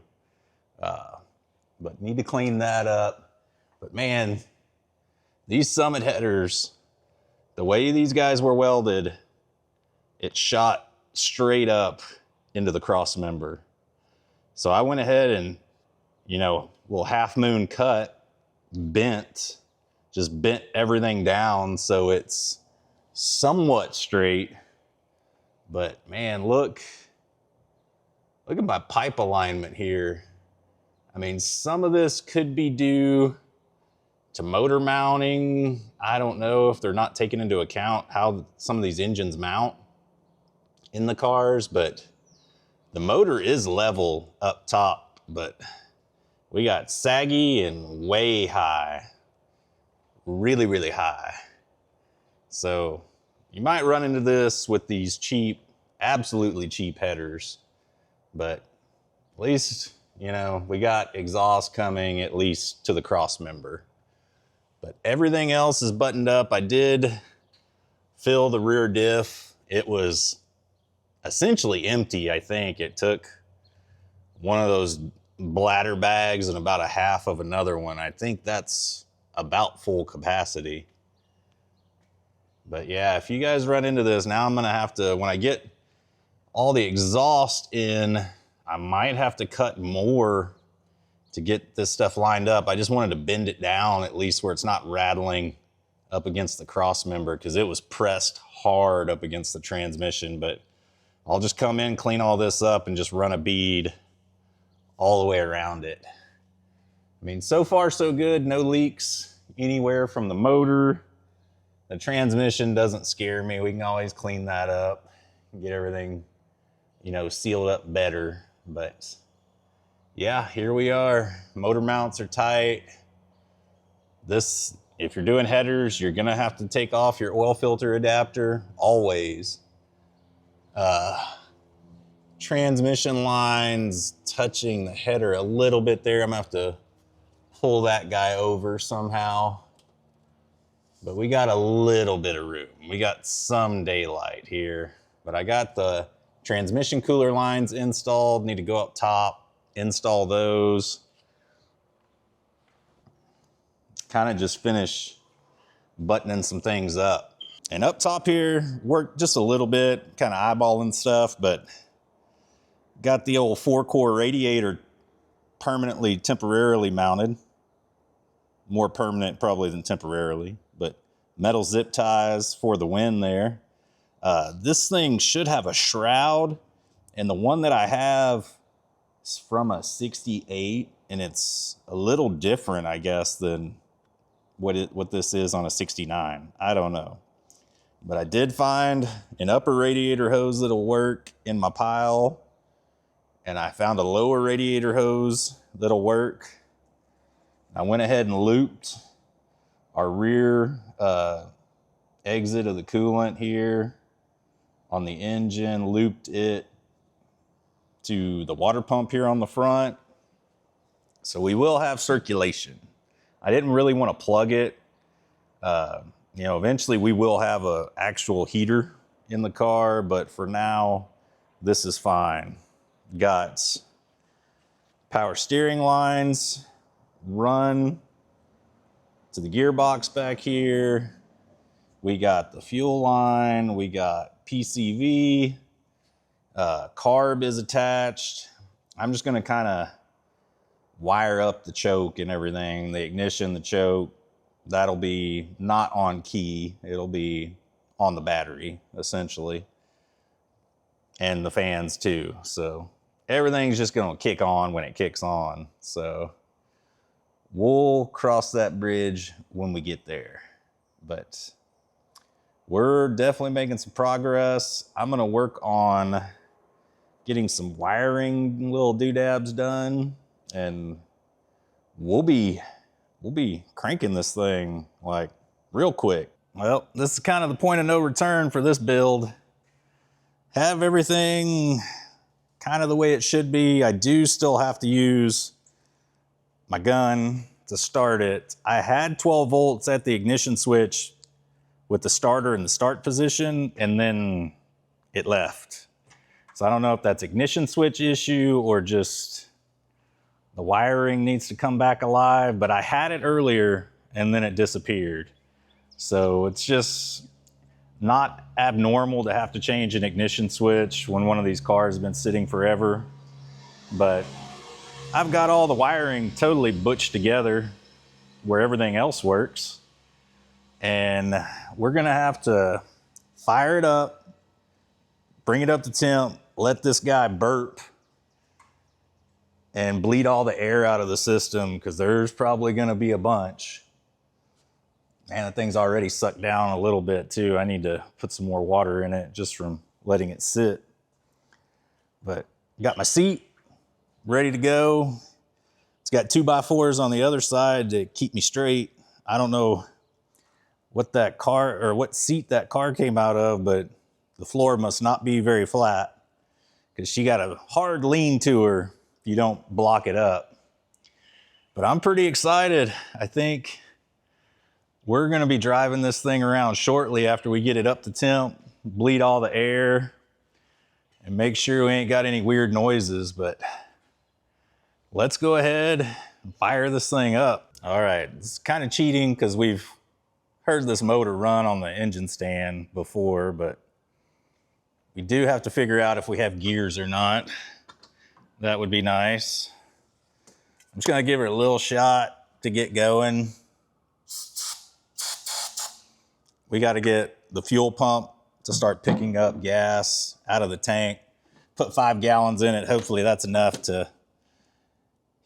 But need to clean that up. But man, these Summit headers, the way these guys were welded, it shot straight up into the cross member. So I went ahead and, you know, little half moon cut, just bent everything down so it's somewhat straight. But man, look at my pipe alignment here. I mean, some of this could be due to motor mounting. I don't know if they're not taking into account how some of these engines mount in the cars, but the motor is level up top, but we got saggy and way high, really, really high. So you might run into this with these cheap, absolutely cheap headers, but at least, you know, we got exhaust coming at least to the cross member. But everything else is buttoned up. I did fill the rear diff. It was essentially empty, I think. It took one of those bladder bags and about a half of another one. I think that's about full capacity. But yeah, if you guys run into this, now I'm gonna have to, when I get all the exhaust in, I might have to cut more to get this stuff lined up. I just wanted to bend it down at least where it's not rattling up against the cross member, because it was pressed hard up against the transmission. But I'll just come in, clean all this up, and just run a bead all the way around it. I mean, so far so good, no leaks anywhere from the motor. The transmission doesn't scare me. We can always clean that up and get everything, you know, sealed up better. But yeah, here we are. Motor mounts are tight. This, if you're doing headers, you're gonna have to take off your oil filter adapter, always. Transmission lines touching the header a little bit there. I'm gonna have to pull that guy over somehow. But we got a little bit of room. We got some daylight here. But I got the transmission cooler lines installed. Need to go up top, install those. Kind of just finish buttoning some things up. And up top here, worked just a little bit, kind of eyeballing stuff, but got the old 4-core radiator permanently, temporarily mounted. More permanent probably than temporarily, but metal zip ties for the wind there. This thing should have a shroud, and the one that I have is from a 68, and it's a little different, I guess, than what this is on a 69. I don't know. But I did find an upper radiator hose that'll work in my pile, and I found a lower radiator hose that'll work. I went ahead and looped our rear exit of the coolant here on the engine, looped it to the water pump here on the front. So we will have circulation. I didn't really want to plug it. You know, eventually we will have an actual heater in the car, but for now, this is fine. Got power steering lines run to the gearbox back here. We got the fuel line, we got PCV, carb is attached. I'm just gonna kind of wire up the choke and everything, the ignition, the choke. That'll be not on key, it'll be on the battery, essentially. And the fans too, so everything's just gonna kick on when it kicks on. So we'll cross that bridge when we get there. But we're definitely making some progress. I'm gonna work on getting some wiring little doodads done, and we'll be cranking this thing like real quick. Well, this is kind of the point of no return for this build. Have everything kind of the way it should be. I do still have to use my gun to start it. I had 12 volts at the ignition switch with the starter in the start position, and then it left. So I don't know if that's ignition switch issue or just the wiring needs to come back alive, but I had it earlier and then it disappeared. So it's just not abnormal to have to change an ignition switch when one of these cars has been sitting forever. But I've got all the wiring totally butched together where everything else works. And we're gonna have to fire it up, bring it up to temp, let this guy burp and bleed all the air out of the system, because there's probably gonna be a bunch. Man, that thing's already sucked down a little bit too. I need to put some more water in it just from letting it sit. But got my seat ready to go. It's got 2x4s on the other side to keep me straight. I don't know what that car or what seat that car came out of, but the floor must not be very flat because she got a hard lean to her if you don't block it up. But I'm pretty excited. I think we're gonna be driving this thing around shortly after we get it up to temp, bleed all the air, and make sure we ain't got any weird noises. But let's go ahead and fire this thing up. All right, it's kind of cheating because we've heard this motor run on the engine stand before, but we do have to figure out if we have gears or not. That would be nice. I'm just gonna give it a little shot to get going. We got to get the fuel pump to start picking up gas out of the tank. Put 5 gallons in it. Hopefully that's enough to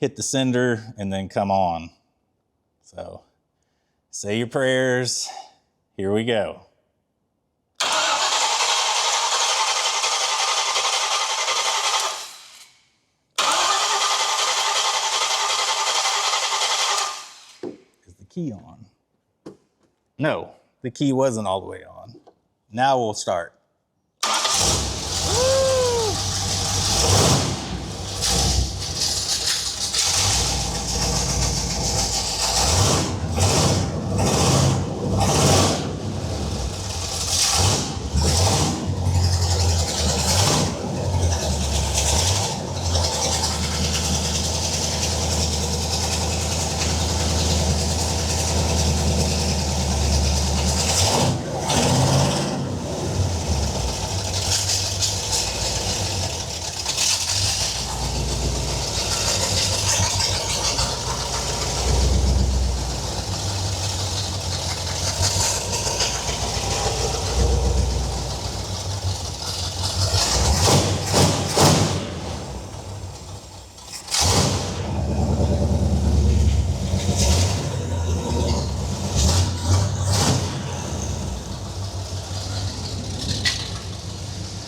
hit the sender, and then come on. So say your prayers. Here we go. Is the key on? No, the key wasn't all the way on. Now we'll start.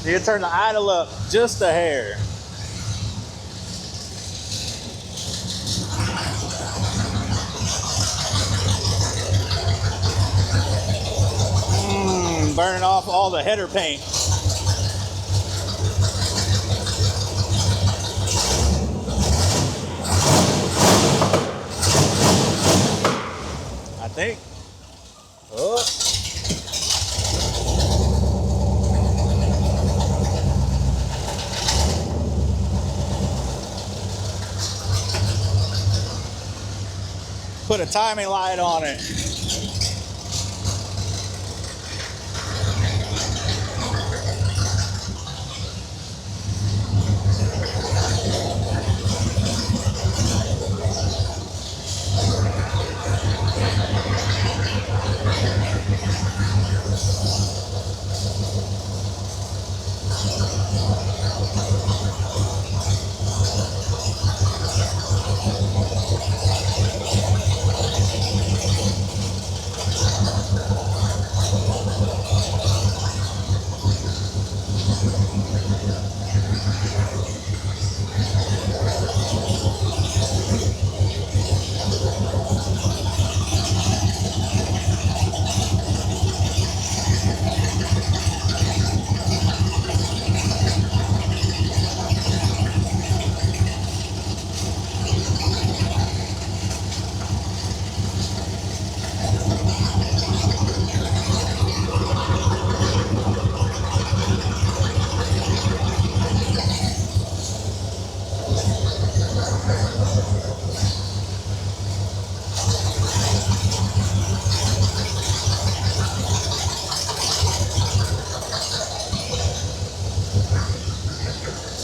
You can turn the idle up just a hair. Burning off all the header paint. I think. Oh. Put a timing light on it.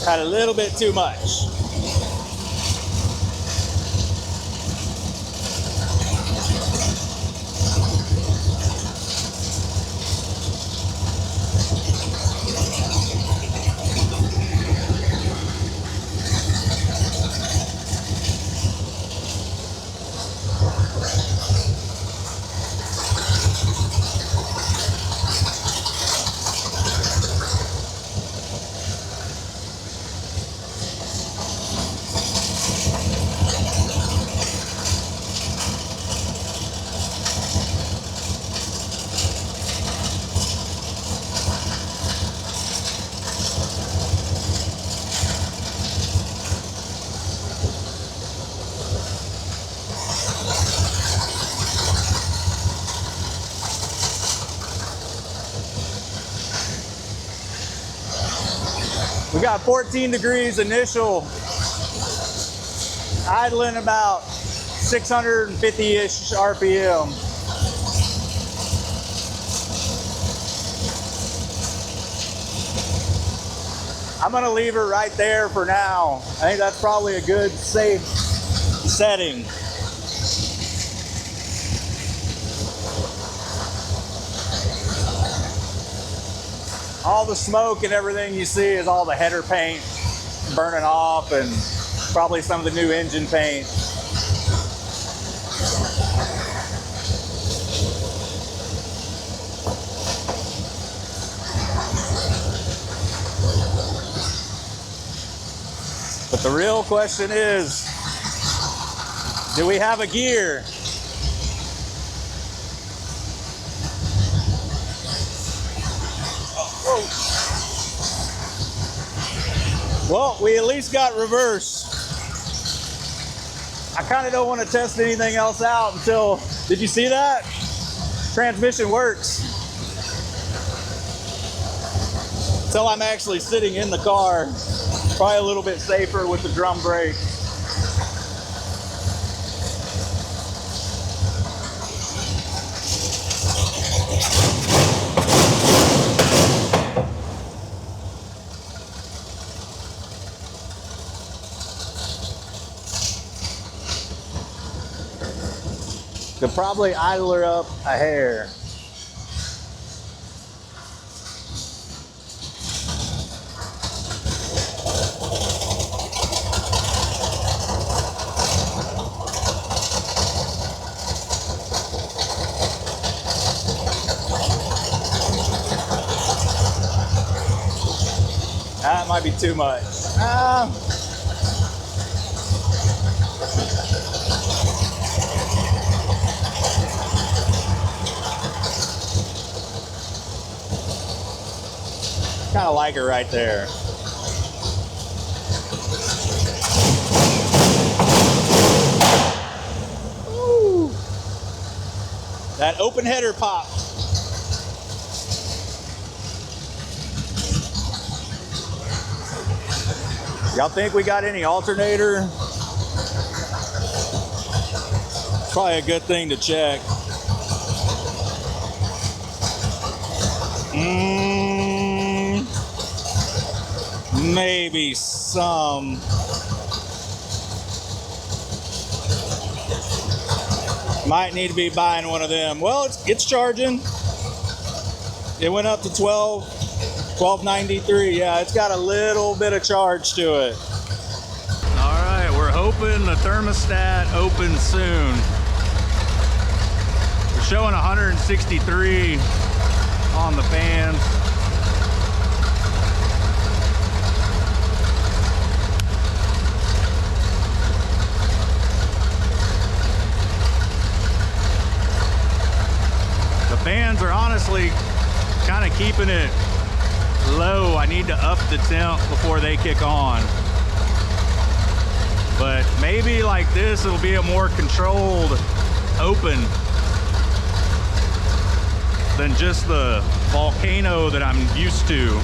Had a little bit too much. We got 14 degrees initial, idling about 650-ish RPM. I'm gonna leave her right there for now. I think that's probably a good, safe setting. All the smoke and everything you see is all the header paint burning off, and Probably some of the new engine paint. But the real question is, do we have a gear? Well, we at least got reverse. I kind of don't want to test anything else out until, did you see that? Transmission works. Until I'm actually sitting in the car. Probably a little bit safer with the drum brake. Could probably idle her up a hair. That might be too much. Kind of like her right there. Ooh. That open header pop. Y'all think we got any alternator? Probably a good thing to check. Maybe some. Might need to be buying one of them. Well, it's charging. It went up to 1293. Yeah, it's got a little bit of charge to it. All right, we're hoping the thermostat opens soon. We're showing 163 on the fans. The fans are honestly kind of keeping it low. I need to up the temp before they kick on. But maybe like this, it'll be a more controlled open than just the volcano that I'm used to.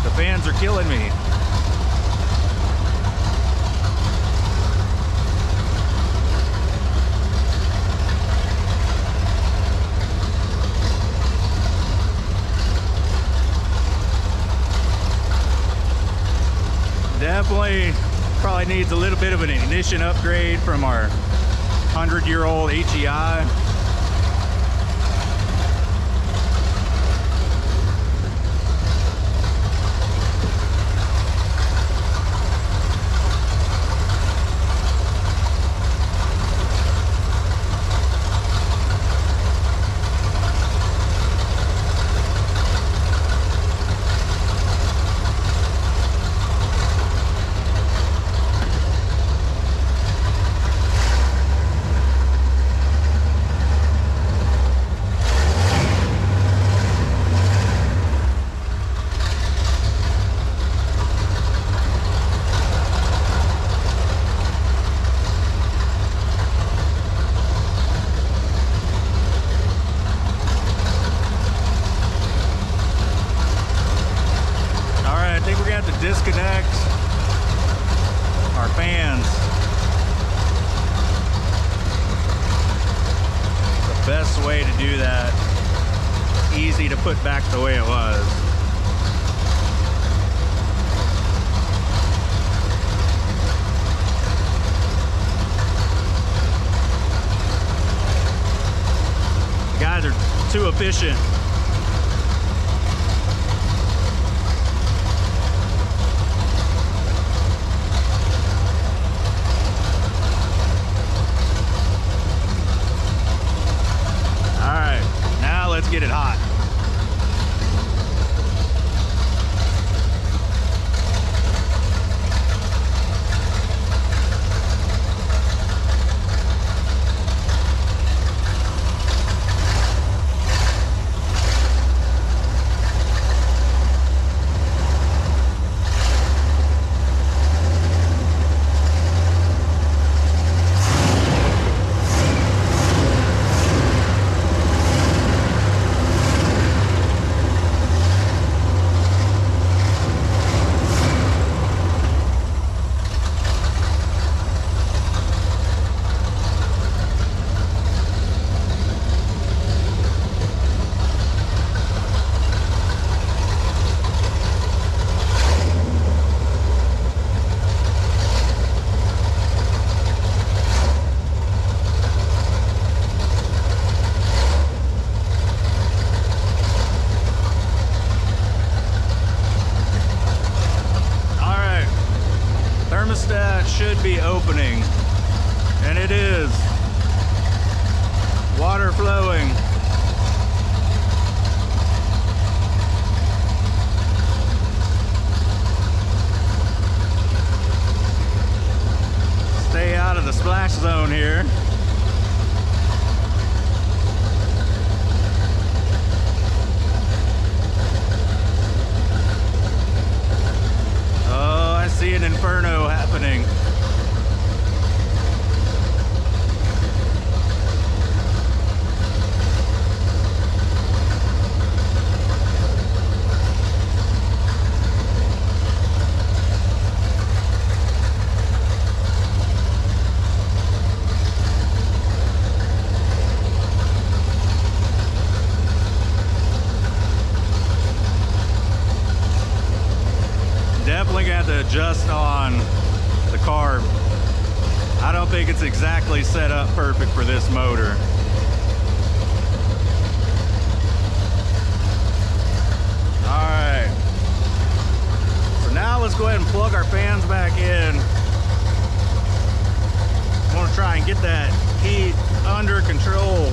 The fans are killing me. Definitely probably needs a little bit of an ignition upgrade from our 100-year-old HEI. Disconnect our fans. Best way to do that. Easy to put back the way it was. You guys are too efficient. Let's get it hot. Thermostat should be opening, and it is. Water flowing. Stay out of the splash zone here. Oh, I see an inferno happening. Definitely got to adjust on the carb. I don't think it's exactly set up perfect for this motor. All right. So now let's go ahead and plug our fans back in. I want to try and get that heat under control.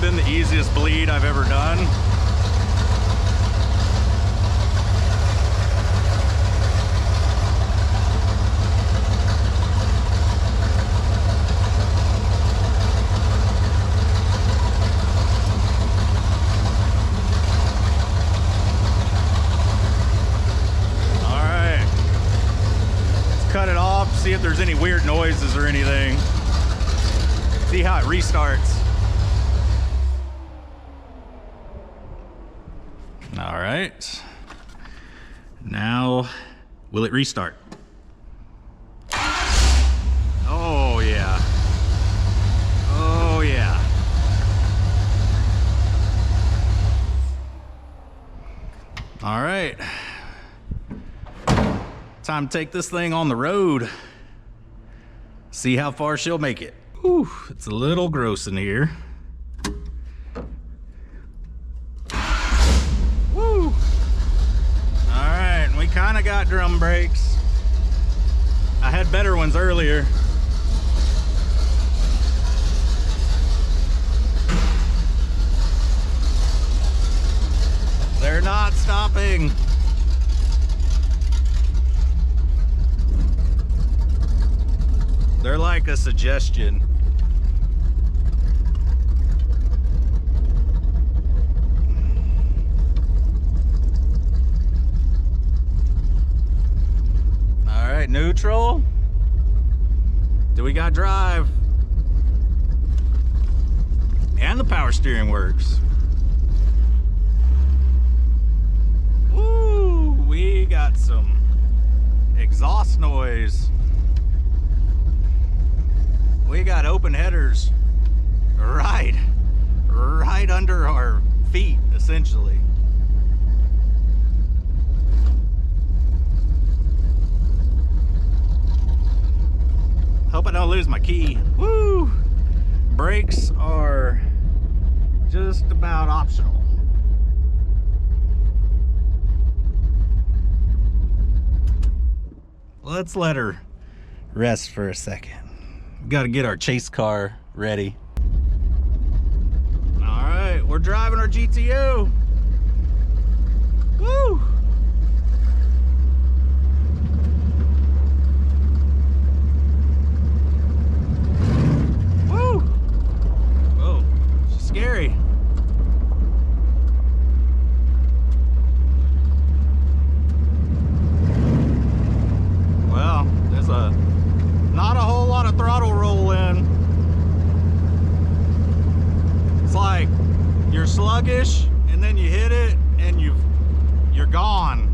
Been the easiest bleed I've ever done. All right, let's cut it off, see if there's any weird noises or anything. See how it restarts. All right, now will it restart? Oh yeah, oh yeah. All right, time to take this thing on the road. See how far she'll make it. Whew, it's a little gross in here. Kind of got drum brakes. I had better ones earlier. They're not stopping. They're like a suggestion. All right, neutral. Do we got drive? And the power steering works. Woo, we got some exhaust noise. We got open headers right under our feet, essentially. Hope I don't lose my key. Woo! Brakes are just about optional. Let's let her rest for a second. Got to get our chase car ready. All right, we're driving our GTO. Woo! Woo! Whoa, she's scary. Well, there's not a whole lot of throttle roll in. It's like you're sluggish and then you hit it and you're gone.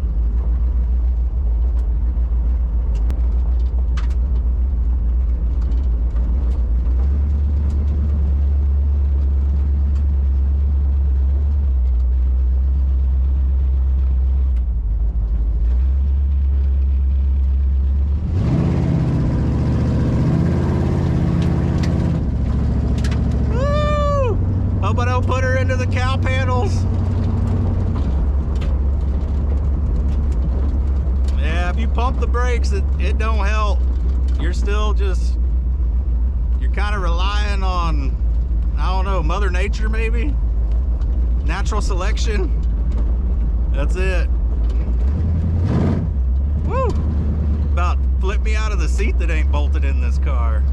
Hope I don't put her into the cow panels. Yeah, if you pump the brakes, it don't help. You're still you're kind of relying on, I don't know, Mother Nature maybe? Natural selection. That's it. Woo! About flip me out of the seat that ain't bolted in this car.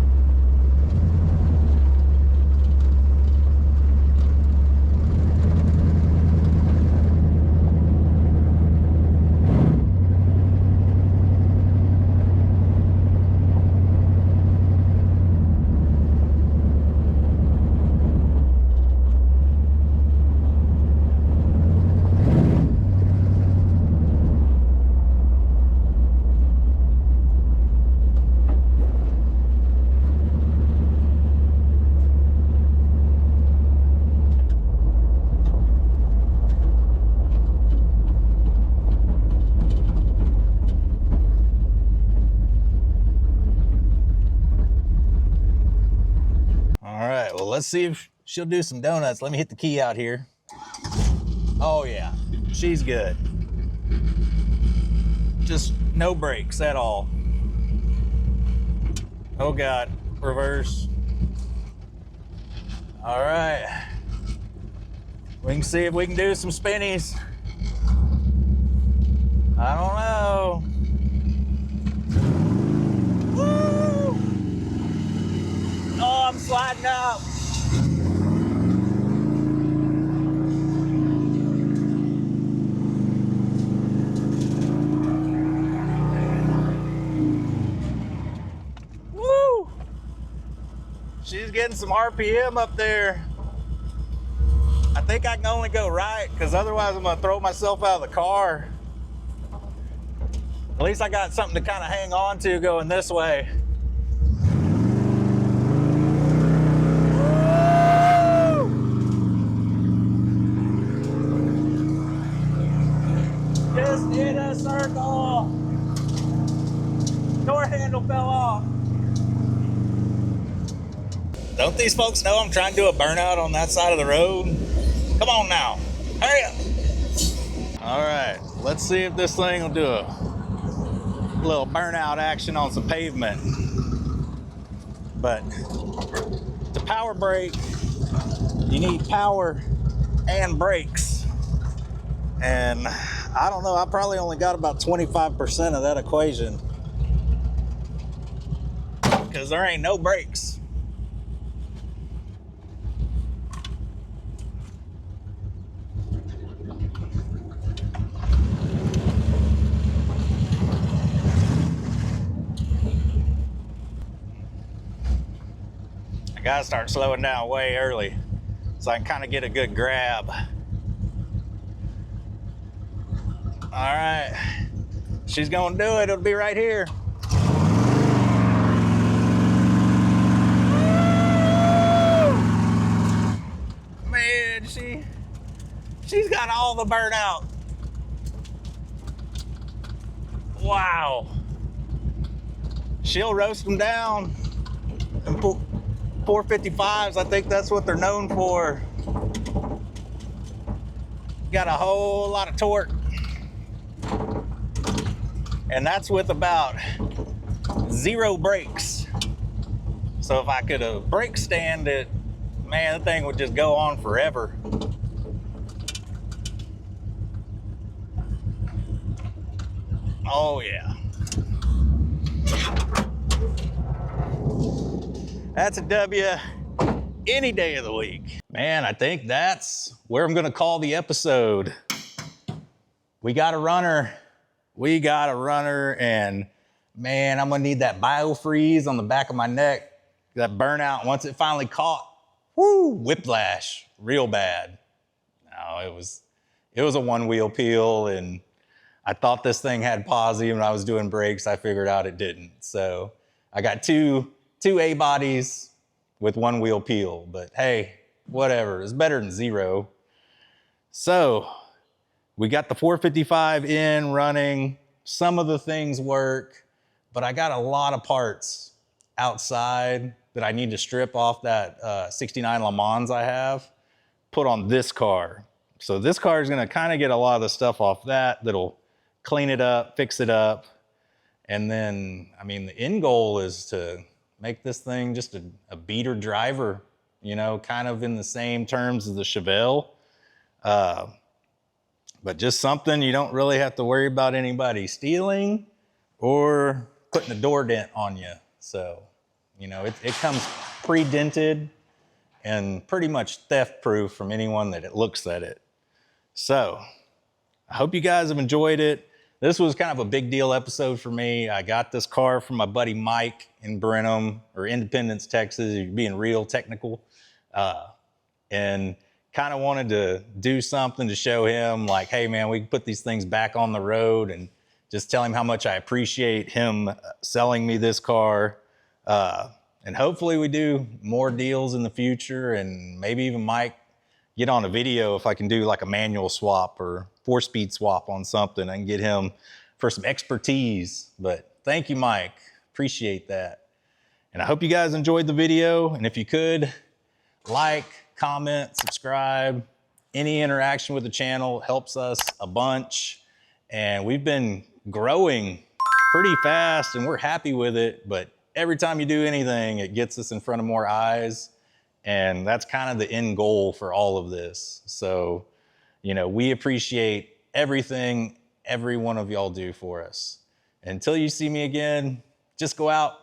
Let's see if she'll do some donuts. Let me hit the key out here. Oh yeah, she's good. Just no brakes at all. Oh God, reverse. All right. We can see if we can do some spinnies. I don't know. Woo! Oh, I'm sliding up. She's getting some RPM up there. I think I can only go right because otherwise I'm gonna throw myself out of the car. At least I got something to kind of hang on to going this way. Woo! Just hit a circle. Door handle fell off. Don't these folks know I'm trying to do a burnout on that side of the road? Come on now, hurry up. All right, let's see if this thing will do a little burnout action on some pavement. But to power brake, you need power and brakes. And I don't know, I probably only got about 25% of that equation because there ain't no brakes. I gotta start slowing down way early so I can kind of get a good grab. All right, she's gonna do it. It'll be right here. Man, she's got all the burnout. Wow. She'll roast them down. And 455s, I think that's what they're known for. Got a whole lot of torque. And that's with about 0 brakes. So if I could have brake stand it, man, the thing would just go on forever. Oh yeah. That's a W any day of the week. Man, I think that's where I'm gonna call the episode. We got a runner. We got a runner, and man, I'm gonna need that biofreeze on the back of my neck. That burnout, once it finally caught, whoo, whiplash, real bad. No, it was a one-wheel peel, and I thought this thing had posi when I was doing brakes. I figured out it didn't. So I got two A bodies with one-wheel peel, but hey, whatever, it's better than 0. So we got the 455 in running. Some of the things work, but I got a lot of parts outside that I need to strip off that 69 Le Mans I have, put on this car. So this car is gonna kind of get a lot of the stuff off that'll clean it up, fix it up. And then, I mean, the end goal is to make this thing just a beater driver, you know, kind of in the same terms as the Chevelle. But just something you don't really have to worry about anybody stealing or putting a door dent on you. So, you know, it comes pre-dented and pretty much theft-proof from anyone that looks at it. So, I hope you guys have enjoyed it. This was kind of a big deal episode for me. I got this car from my buddy Mike in Brenham, or Independence, Texas, if you're being real technical. And kind of wanted to do something to show him like, hey man, we can put these things back on the road, and just tell him how much I appreciate him selling me this car. And hopefully we do more deals in the future, and maybe even Mike get on a video if I can do like a manual swap or 4-speed swap on something. I can get him for some expertise. But thank you, Mike. Appreciate that. And I hope you guys enjoyed the video. And if you could, like, comment, subscribe. Any interaction with the channel helps us a bunch. And we've been growing pretty fast, and we're happy with it. But every time you do anything, it gets us in front of more eyes. And that's kind of the end goal for all of this. So, you know, we appreciate everything every one of y'all do for us. Until you see me again, just go out,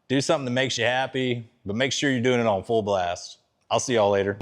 do something that makes you happy, but make sure you're doing it on full blast. I'll see y'all later.